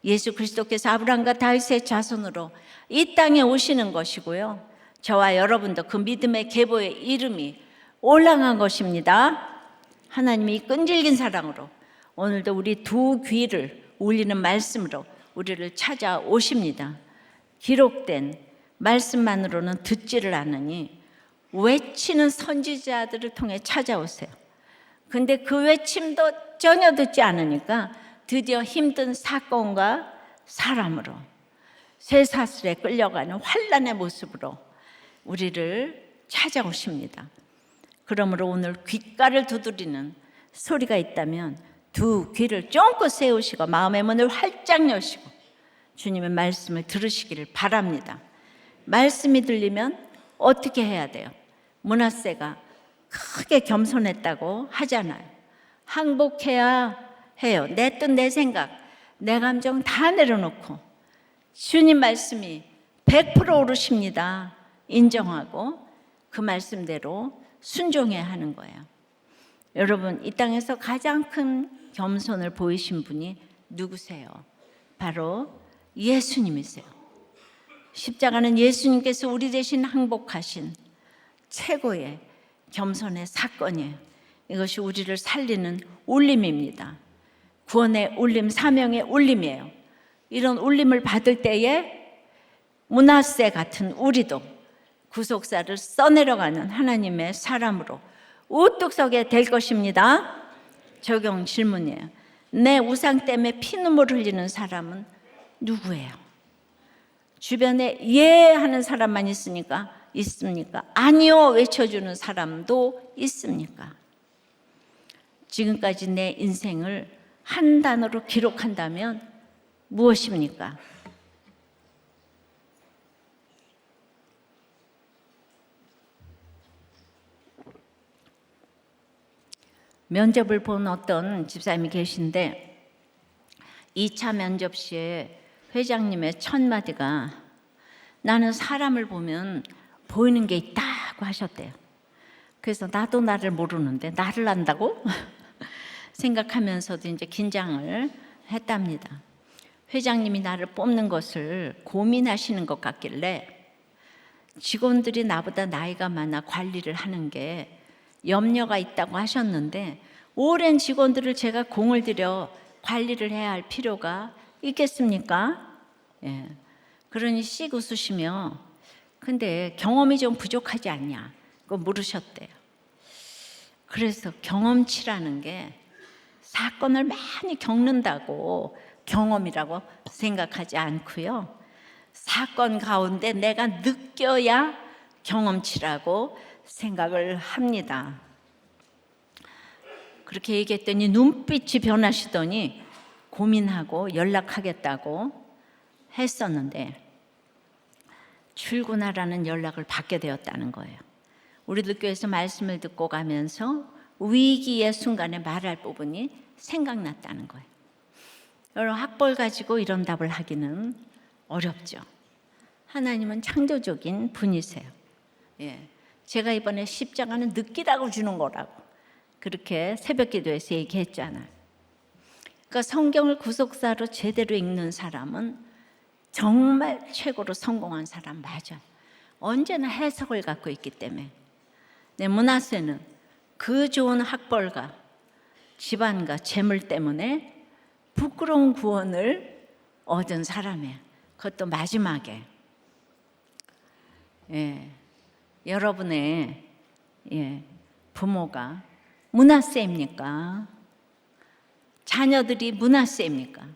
예수 그리스도께서 아브라함과 다윗의 자손으로 이 땅에 오시는 것이고요. 저와 여러분도 그 믿음의 계보의 이름이 올라간 것입니다. 하나님이 끈질긴 사랑으로 오늘도 우리 두 귀를 울리는 말씀으로 우리를 찾아오십니다. 기록된 말씀만으로는 듣지를 않으니 외치는 선지자들을 통해 찾아오세요. 근데 그 외침도 전혀 듣지 않으니까 드디어 힘든 사건과 사람으로 쇠사슬에 끌려가는 환난의 모습으로 우리를 찾아오십니다. 그러므로 오늘 귓가를 두드리는 소리가 있다면 두 귀를 쫑긋 세우시고 마음의 문을 활짝 여시고 주님의 말씀을 들으시기를 바랍니다. 말씀이 들리면 어떻게 해야 돼요? 므낫세가 크게 겸손했다고 하잖아요. 항복해야 해요. 내 뜻, 내 생각, 내 감정 다 내려놓고 주님 말씀이 100% 오르십니다. 인정하고 그 말씀대로 순종해야 하는 거예요. 여러분, 이 땅에서 가장 큰 겸손을 보이신 분이 누구세요? 바로 예수님이세요. 십자가는 예수님께서 우리 대신 항복하신 최고의 겸손의 사건이에요. 이것이 우리를 살리는 울림입니다. 구원의 울림, 사명의 울림이에요. 이런 울림을 받을 때에 므낫세 같은 우리도 구속사를 써내려가는 하나님의 사람으로 우뚝 서게 될 것입니다. 적용 질문이에요. 내 우상 때문에 피눈물 흘리는 사람은 누구예요? 주변에 예 하는 사람만 있습니까? 아니요 외쳐주는 사람도 있습니까? 지금까지 내 인생을 한 단어로 기록한다면 무엇입니까? 면접을 본 어떤 집사님이 계신데 2차 면접 시에 회장님의 첫 마디가 나는 사람을 보면 보이는 게 있다고 하셨대요. 그래서 나도 나를 모르는데 나를 안다고? 생각하면서도 이제 긴장을 했답니다. 회장님이 나를 뽑는 것을 고민하시는 것 같길래 직원들이 나보다 나이가 많아 관리를 하는 게 염려가 있다고 하셨는데 오랜 직원들을 제가 공을 들여 관리를 해야 할 필요가 있겠습니까? 예. 그러니 씩 웃으시며 근데 경험이 좀 부족하지 않냐? 그거 물으셨대요. 그래서 경험치라는 게 사건을 많이 겪는다고 경험이라고 생각하지 않고요. 사건 가운데 내가 느껴야 경험치라고 생각을 합니다. 그렇게 얘기했더니 눈빛이 변하시더니 고민하고 연락하겠다고 했었는데 출근하라는 연락을 받게 되었다는 거예요. 우리들 교회에서 말씀을 듣고 가면서 위기의 순간에 말할 부분이 생각났다는 거예요. 여러분, 학벌 가지고 이런 답을 하기는 어렵죠. 하나님은 창조적인 분이세요. 예. 제가 이번에 십자가는 느끼라고 주는 거라고 그렇게 새벽 기도에서 얘기했잖아요. 그러니까 성경을 구속사로 제대로 읽는 사람은 정말 최고로 성공한 사람 맞아요. 언제나 해석을 갖고 있기 때문에. 므낫세는 그 좋은 학벌과 집안과 재물 때문에 부끄러운 구원을 얻은 사람이에요. 그것도 마지막에. 예, 여러분의 부모가 므낫세입니까? 자녀들이 므낫세입니까?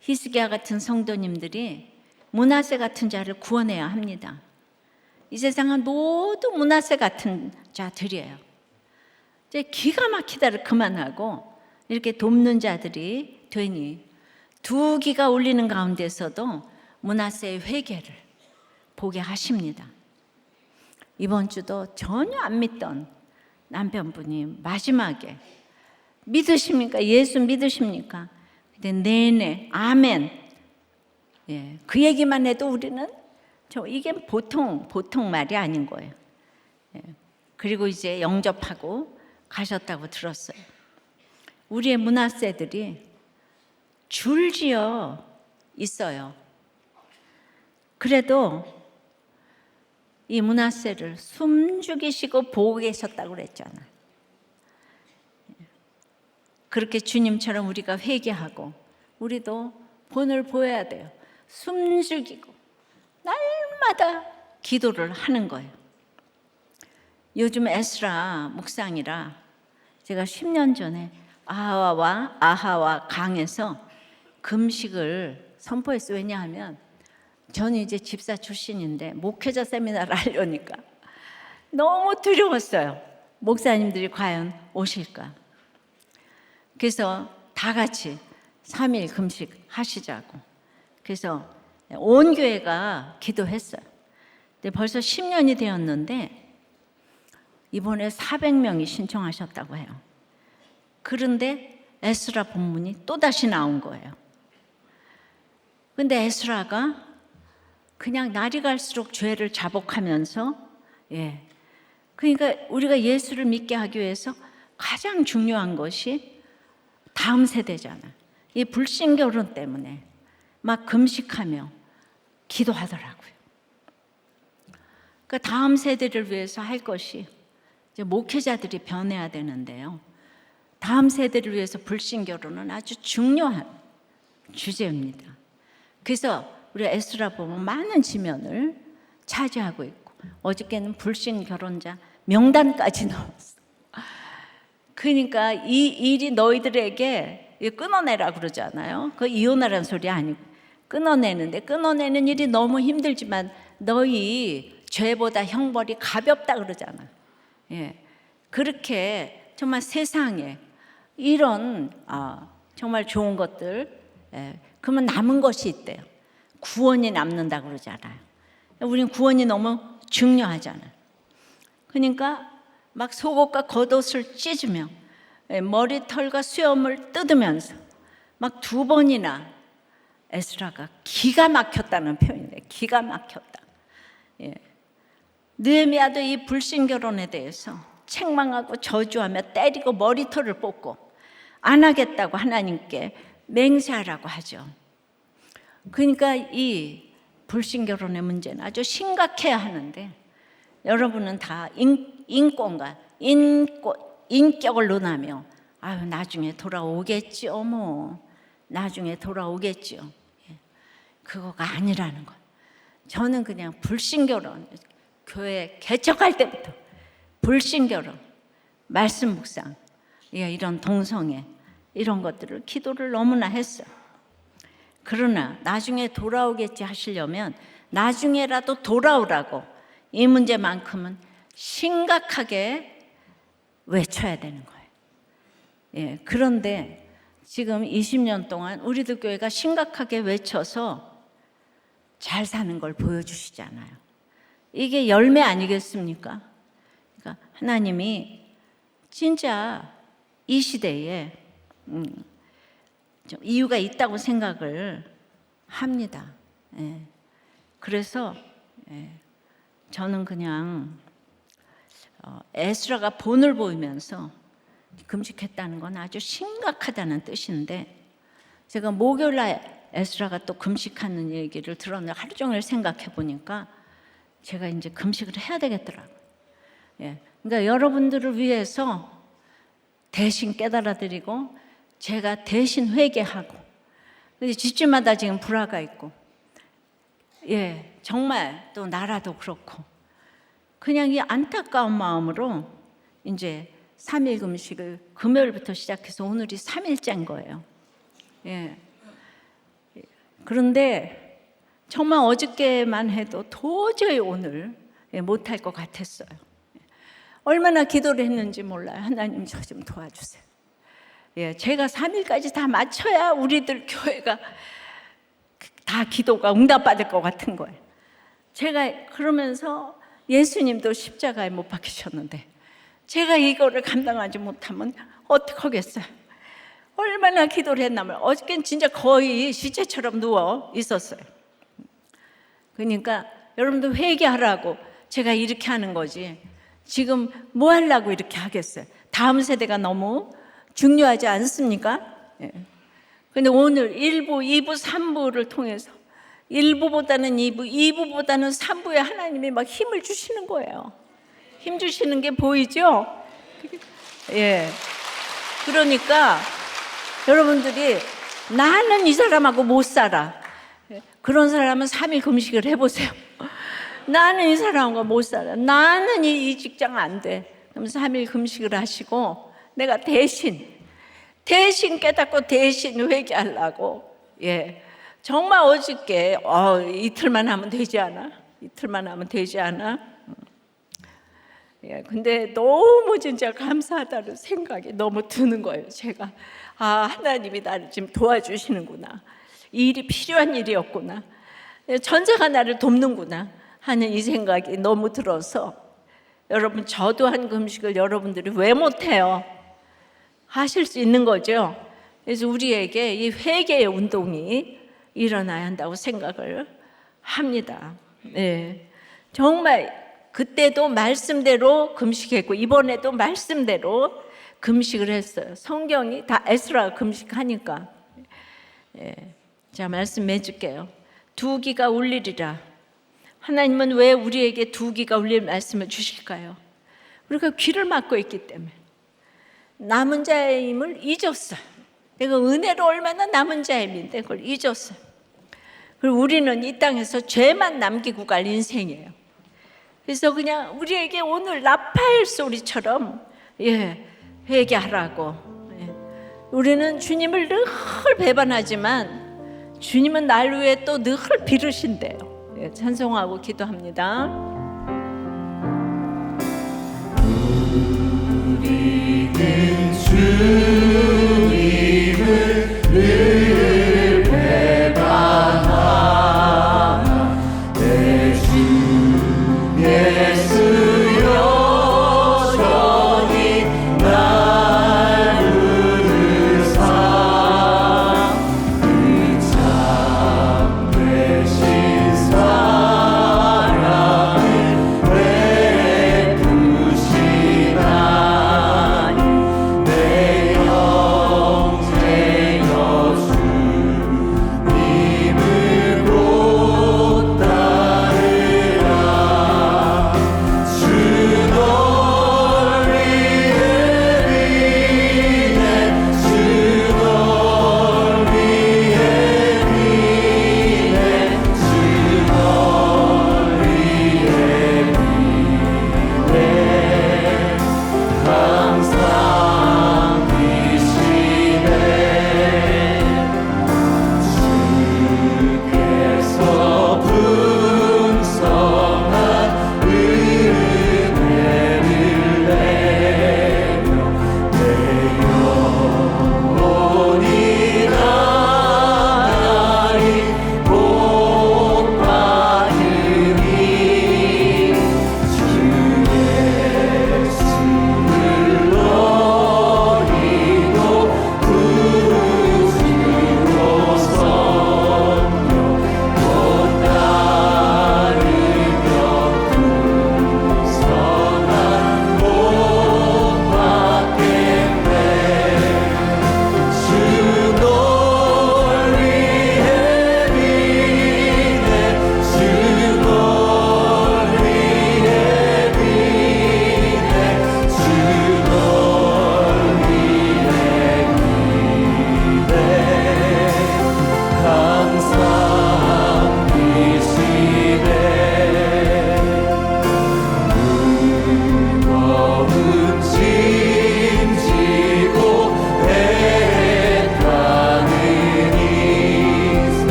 히스기야 같은 성도님들이 므낫세 같은 자를 구원해야 합니다. 이 세상은 모두 므낫세 같은 자들이에요. 이제 기가 막히다를 그만하고 이렇게 돕는 자들이 되니 두 기가 울리는 가운데서도 므낫세의 회개를 보게 하십니다. 이번 주도 전혀 안 믿던 남편분이 마지막에 믿으십니까? 예수 믿으십니까? 근데 네네 아멘. 예, 그 얘기만 해도 우리는 이게 보통 말이 아닌 거예요. 예, 그리고 이제 영접하고 가셨다고 들었어요. 우리의 므낫세들이 줄지어 있어요. 그래도 이 므낫세를 숨죽이시고 보고 계셨다고 그랬잖아요. 그렇게 주님처럼 우리가 회개하고 우리도 본을 보여야 돼요. 숨죽이고 날마다 기도를 하는 거예요. 요즘 에스라 묵상이라 제가 10년 전에 아하와 강에서 금식을 선포했어요. 왜냐하면 저는 이제 집사 출신인데 목회자 세미나를 하려니까 너무 두려웠어요. 목사님들이 과연 오실까? 그래서 다 같이 3일 금식 하시자고. 그래서 온 교회가 기도했어요. 근데 벌써 10년이 되었는데 이번에 400명이 신청하셨다고 해요. 그런데 에스라 본문이 또다시 나온 거예요. 근데 에스라가 그냥 날이 갈수록 죄를 자복하면서 그러니까 우리가 예수를 믿게 하기 위해서 가장 중요한 것이 다음 세대잖아요. 이 불신결혼 때문에 막 금식하며 기도하더라고요. 그러니까 다음 세대를 위해서 할 것이 이제 목회자들이 변해야 되는데요. 다음 세대를 위해서 불신결혼은 아주 중요한 주제입니다. 그래서 우리 에스라 보면 많은 지면을 차지하고 있고 어저께는 불신결혼자 명단까지 나왔어. 그러니까 이 일이 너희들에게 끊어내라 그러잖아요. 그 이혼하라는 소리 아니고 끊어내는데 끊어내는 일이 너무 힘들지만 너희 죄보다 형벌이 가볍다 그러잖아. 그렇게 정말 세상에 이런 정말 좋은 것들 그러면 남은 것이 있대요. 구원이 남는다 그러잖아요. 우리는 구원이 너무 중요하잖아요. 그러니까 막 속옷과 겉옷을 찢으며 머리털과 수염을 뜯으면서 막 2번이나 에스라가 기가 막혔다는 표현이에요. 기가 막혔다. 느헤미야도 이 불신결혼에 대해서 책망하고 저주하며 때리고 머리털을 뽑고 안 하겠다고 하나님께 맹세하라고 하죠. 그러니까 이 불신결혼의 문제는 아주 심각해야 하는데 여러분은 다 인권과 인격을 논하며 아유 나중에 돌아오겠죠 뭐 나중에 돌아오겠죠. 그거가 아니라는 거. 저는 그냥 불신결혼 교회 개척할 때부터 불신결혼 말씀 묵상 이런 동성애 이런 것들을 기도를 너무나 했어요. 그러나 나중에 돌아오겠지 하시려면 나중에라도 돌아오라고 이 문제만큼은 심각하게 외쳐야 되는 거예요. 그런데 지금 20년 동안 우리들 교회가 심각하게 외쳐서 잘 사는 걸 보여주시잖아요. 이게 열매 아니겠습니까? 그러니까 하나님이 진짜 이 시대에 좀 이유가 있다고 생각을 합니다. 그래서 저는 그냥 에스라가 본을 보이면서 금식했다는 건 아주 심각하다는 뜻인데 제가 목요일날 에스라가 또 금식하는 얘기를 들었는데 하루 종일 생각해 보니까 제가 이제 금식을 해야 되겠더라고요. 그러니까 여러분들을 위해서 대신 깨달아 드리고 제가 대신 회개하고 집집마다 지금 불화가 있고 정말 또 나라도 그렇고 그냥 이 안타까운 마음으로 이제 3일 금식을 금요일부터 시작해서 오늘이 3일째인 거예요. 그런데 정말 어저께만 해도 도저히 오늘 못할 것 같았어요. 얼마나 기도를 했는지 몰라요. 하나님 저 좀 도와주세요. 제가 3일까지 다 맞춰야 우리들 교회가 다 기도가 응답받을 것 같은 거예요. 제가 그러면서 예수님도 십자가에 못 박히셨는데 제가 이거를 감당하지 못하면 어떡하겠어요. 얼마나 기도를 했나면 어저께는 진짜 거의 시체처럼 누워 있었어요. 그러니까 여러분도 회개하라고 제가 이렇게 하는 거지 지금 뭐 하려고 이렇게 하겠어요. 다음 세대가 너무 중요하지 않습니까? 근데 오늘 1부, 2부, 3부를 통해서 1부보다는 2부, 2부보다는 3부에 하나님이 막 힘을 주시는 거예요. 힘 주시는 게 보이죠? 그러니까 여러분들이 나는 이 사람하고 못 살아. 그런 사람은 3일 금식을 해보세요. 나는 이 사람하고 못 살아. 나는 이 직장 안 돼. 그럼 3일 금식을 하시고 내가 대신 깨닫고 대신 회개하려고. 정말 어저께 이틀만 하면 되지 않아? 이틀만 하면 되지 않아? 근데 너무 진짜 감사하다는 생각이 너무 드는 거예요. 제가 하나님이 나를 지금 도와주시는구나. 이 일이 필요한 일이었구나. 전사가 나를 돕는구나 하는 이 생각이 너무 들어서 여러분 저도 한 금식을 여러분들이 왜 못해요? 하실 수 있는 거죠. 그래서 우리에게 이 회개의 운동이 일어나야 한다고 생각을 합니다. 정말 그때도 말씀대로 금식했고 이번에도 말씀대로 금식을 했어요. 성경이 다 에스라가 금식하니까. 자, 말씀해 줄게요. 두기가 울리리라. 하나님은 왜 우리에게 두기가 울릴 말씀을 주실까요? 우리가 귀를 막고 있기 때문에 남은 자의 힘을 잊었어요. 내가 은혜로 얼마나 남은 자의 힘인데 그걸 잊었어요. 그리고 우리는 이 땅에서 죄만 남기고 갈 인생이에요. 그래서 그냥 우리에게 오늘 나팔 소리처럼 회개하라고. 우리는 주님을 늘 배반하지만 주님은 날 위해 또 늘 빌으신대요. 찬송하고 기도합니다. 우리는 주님을 늘 배반하나 내 주 예수 여전히 날 부르사 그 참 되신 사랑을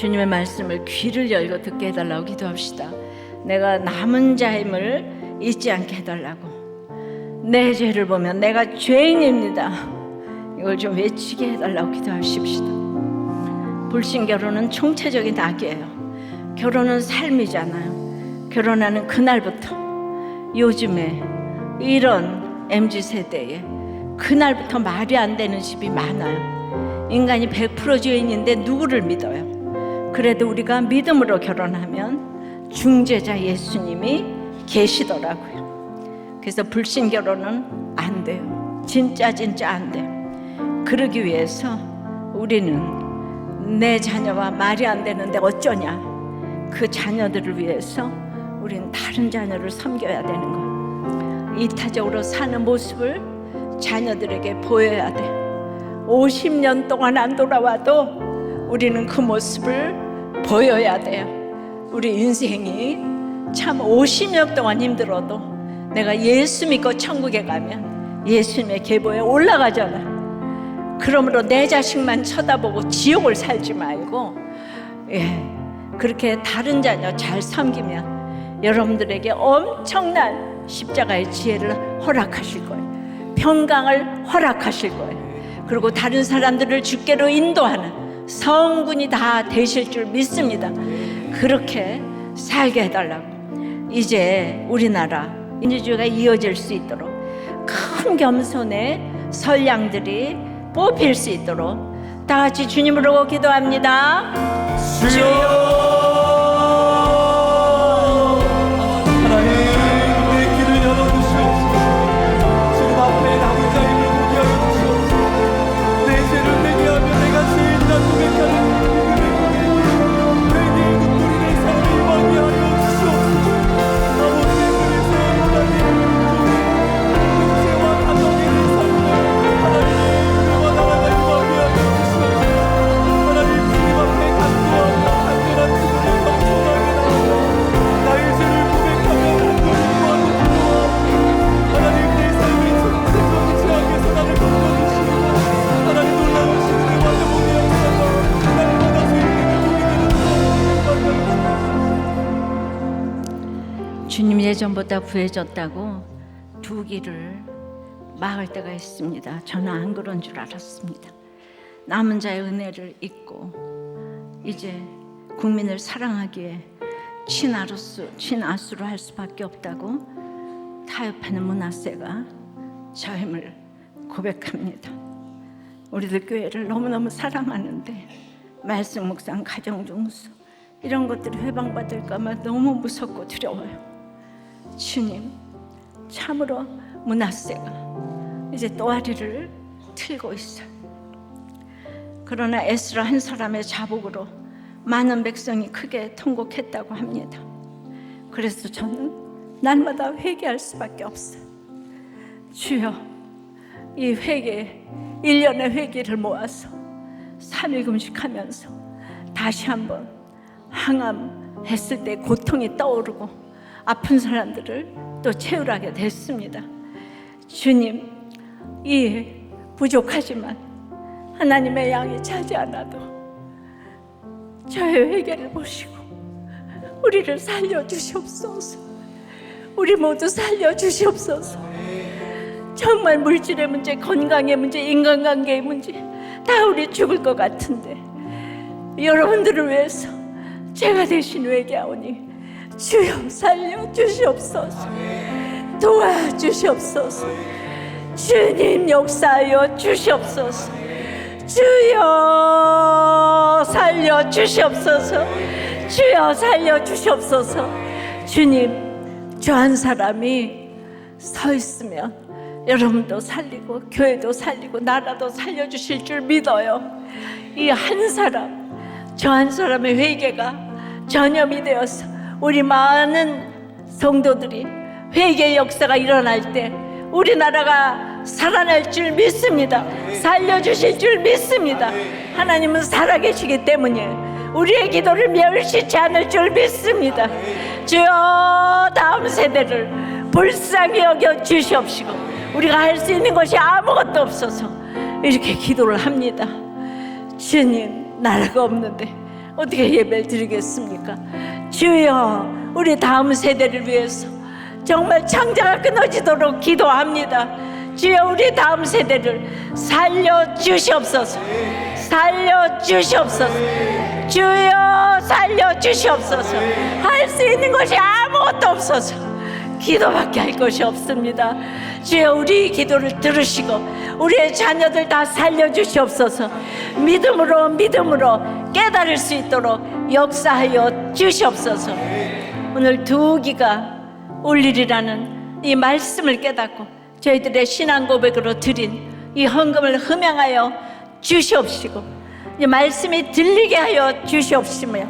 주님의 말씀을 귀를 열고 듣게 해달라고 기도합시다. 내가 남은 자임을 잊지 않게 해달라고. 내 죄를 보면 내가 죄인입니다. 이걸 좀 외치게 해달라고 기도하십시다. 불신결혼은 총체적인 악이에요. 결혼은 삶이잖아요. 결혼하는 그날부터, 요즘에 이런 MZ세대에 그날부터 말이 안 되는 집이 많아요. 인간이 100% 죄인인데 누구를 믿어요? 그래도 우리가 믿음으로 결혼하면 중재자 예수님이 계시더라고요. 그래서 불신결혼은 안 돼요. 진짜 안 돼요. 그러기 위해서 우리는 내 자녀가 말이 안 되는데 어쩌냐, 그 자녀들을 위해서 우리는 다른 자녀를 섬겨야 되는 거예요. 이타적으로 사는 모습을 자녀들에게 보여야 돼요. 50년 동안 안 돌아와도 우리는 그 모습을 보여야 돼요. 우리 인생이 참 50년 동안 힘들어도 내가 예수 믿고 천국에 가면 예수님의 계보에 올라가잖아. 그러므로 내 자식만 쳐다보고 지옥을 살지 말고, 그렇게 다른 자녀 잘 섬기면 여러분들에게 엄청난 십자가의 지혜를 허락하실 거예요. 평강을 허락하실 거예요. 그리고 다른 사람들을 주께로 인도하는 성군이 다 되실 줄 믿습니다. 그렇게 살게 해달라고. 이제 우리나라 민주주의가 이어질 수 있도록 큰 겸손의 선량들이 뽑힐 수 있도록 다 같이 주님으로 기도합니다. 주여, 하나님 우리의 귀를 열어주시옵소서. 주님 앞에 남은 자임을 보게 하여 주시옵소서. 내 죄를 회개하며 내가 죄인이라 고백하는 회개의 눈물이 삶을 임하게 하여 주시옵소서. 아버지의 그리스도의 하나님, 육체와 가정의 삶을 하나님의 은혜와 나라가 임하게 하여 주시옵소서. 하나님 주님 앞에 간구하며 간절한 기도를 겸손하게 나오며 나의 죄를 고백하며 간절히 구하고 기도하며 하나님 내 삶의 정체적인 죄악에서 나를 건져주시고 하나님 놀라우신 은혜와 회복의 역사가 날마다 죄인들을 보게 되는 주님 예전보다 부해졌다고 두 귀를 막을 때가 있습니다. 저는 안 그런 줄 알았습니다. 남은 자의 은혜를 잊고 이제 국민을 사랑하기에 친아수로 할 수밖에 없다고 타협하는 문하세가 저임을 고백합니다. 우리들 교회를 너무너무 사랑하는데 말씀 묵상, 가정 중수 이런 것들이 회방받을까 봐 너무 무섭고 두려워요. 주님, 참으로 문하세가 이제 또아리를 틀고 있어요. 그러나 에스라 한 사람의 자복으로 많은 백성이 크게 통곡했다고 합니다. 그래서 저는 날마다 회개할 수밖에 없어요. 주여, 이 회개, 1년의 회개를 모아서 3일 금식하면서 다시 한번 항암했을 때 고통이 떠오르고 아픈 사람들을 또 채우라게 됐습니다. 주님, 이 부족하지만 하나님의 양이 차지 않아도 저의 회개를 보시고 우리를 살려주시옵소서. 우리 모두 살려주시옵소서. 정말 물질의 문제, 건강의 문제, 인간관계의 문제 다 우리 죽을 것 같은데 여러분들을 위해서 제가 대신 회개하오니 주여 살려주시옵소서. 도와주시옵소서. 주님 역사하여 주시옵소서. 주여 살려주시옵소서. 주여 살려주시옵소서. 주님, 저 한 사람이 서 있으면 여러분도 살리고 교회도 살리고 나라도 살려주실 줄 믿어요. 이 한 사람, 저 한 사람의 회개가 전염이 되어서 우리 많은 성도들이 회개의 역사가 일어날 때 우리나라가 살아날 줄 믿습니다. 살려주실 줄 믿습니다. 하나님은 살아계시기 때문에 우리의 기도를 멸시치 않을 줄 믿습니다. 주여, 다음 세대를 불쌍히 여겨 주시옵시고 우리가 할 수 있는 것이 아무것도 없어서 이렇게 기도를 합니다. 주님, 나라가 없는데 어떻게 예배를 드리겠습니까? 주여, 우리 다음 세대를 위해서 정말 창자가 끊어지도록 기도합니다. 주여, 우리 다음 세대를 살려주시옵소서. 살려주시옵소서. 주여, 살려주시옵소서. 할 수 있는 것이 아무것도 없어서 기도밖에 할 것이 없습니다. 주여, 우리 기도를 들으시고 우리의 자녀들 다 살려주시옵소서. 믿음으로 깨달을 수 있도록 역사하여 주시옵소서. 오늘 두 기가 올리리라는 이 말씀을 깨닫고 저희들의 신앙 고백으로 드린 이 헌금을 흠양하여 주시옵시고, 이 말씀이 들리게 하여 주시옵시며,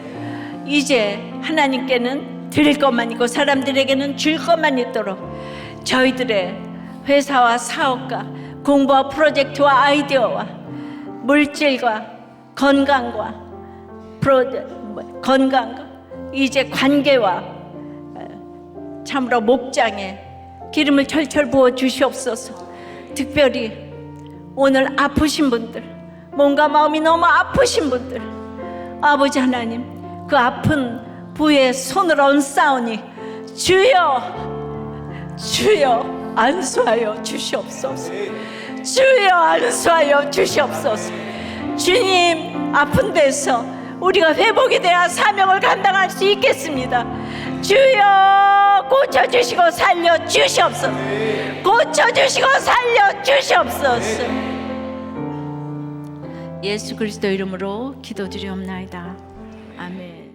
이제 하나님께는 드릴 것만 있고 사람들에게는 줄 것만 있도록 저희들의 회사와 사업과 공부와 프로젝트와 아이디어와 물질과 건강과 이제 관계와 참으로 목장에 기름을 철철 부어 주시옵소서. 특별히 오늘 아프신 분들, 몸과 마음이 너무 아프신 분들, 아버지 하나님, 그 아픈 부에 손을 얹사오니 주여 안수하여 주시옵소서. 주여 안수하여 주시옵소서. 주님, 아픈 데서 우리가 회복이 되어 사명을 감당할 수 있겠습니다. 주여, 고쳐주시고 살려주시옵소서. 고쳐주시고 살려주시옵소서. 예수 그리스도 이름으로 기도드리옵나이다. 아멘.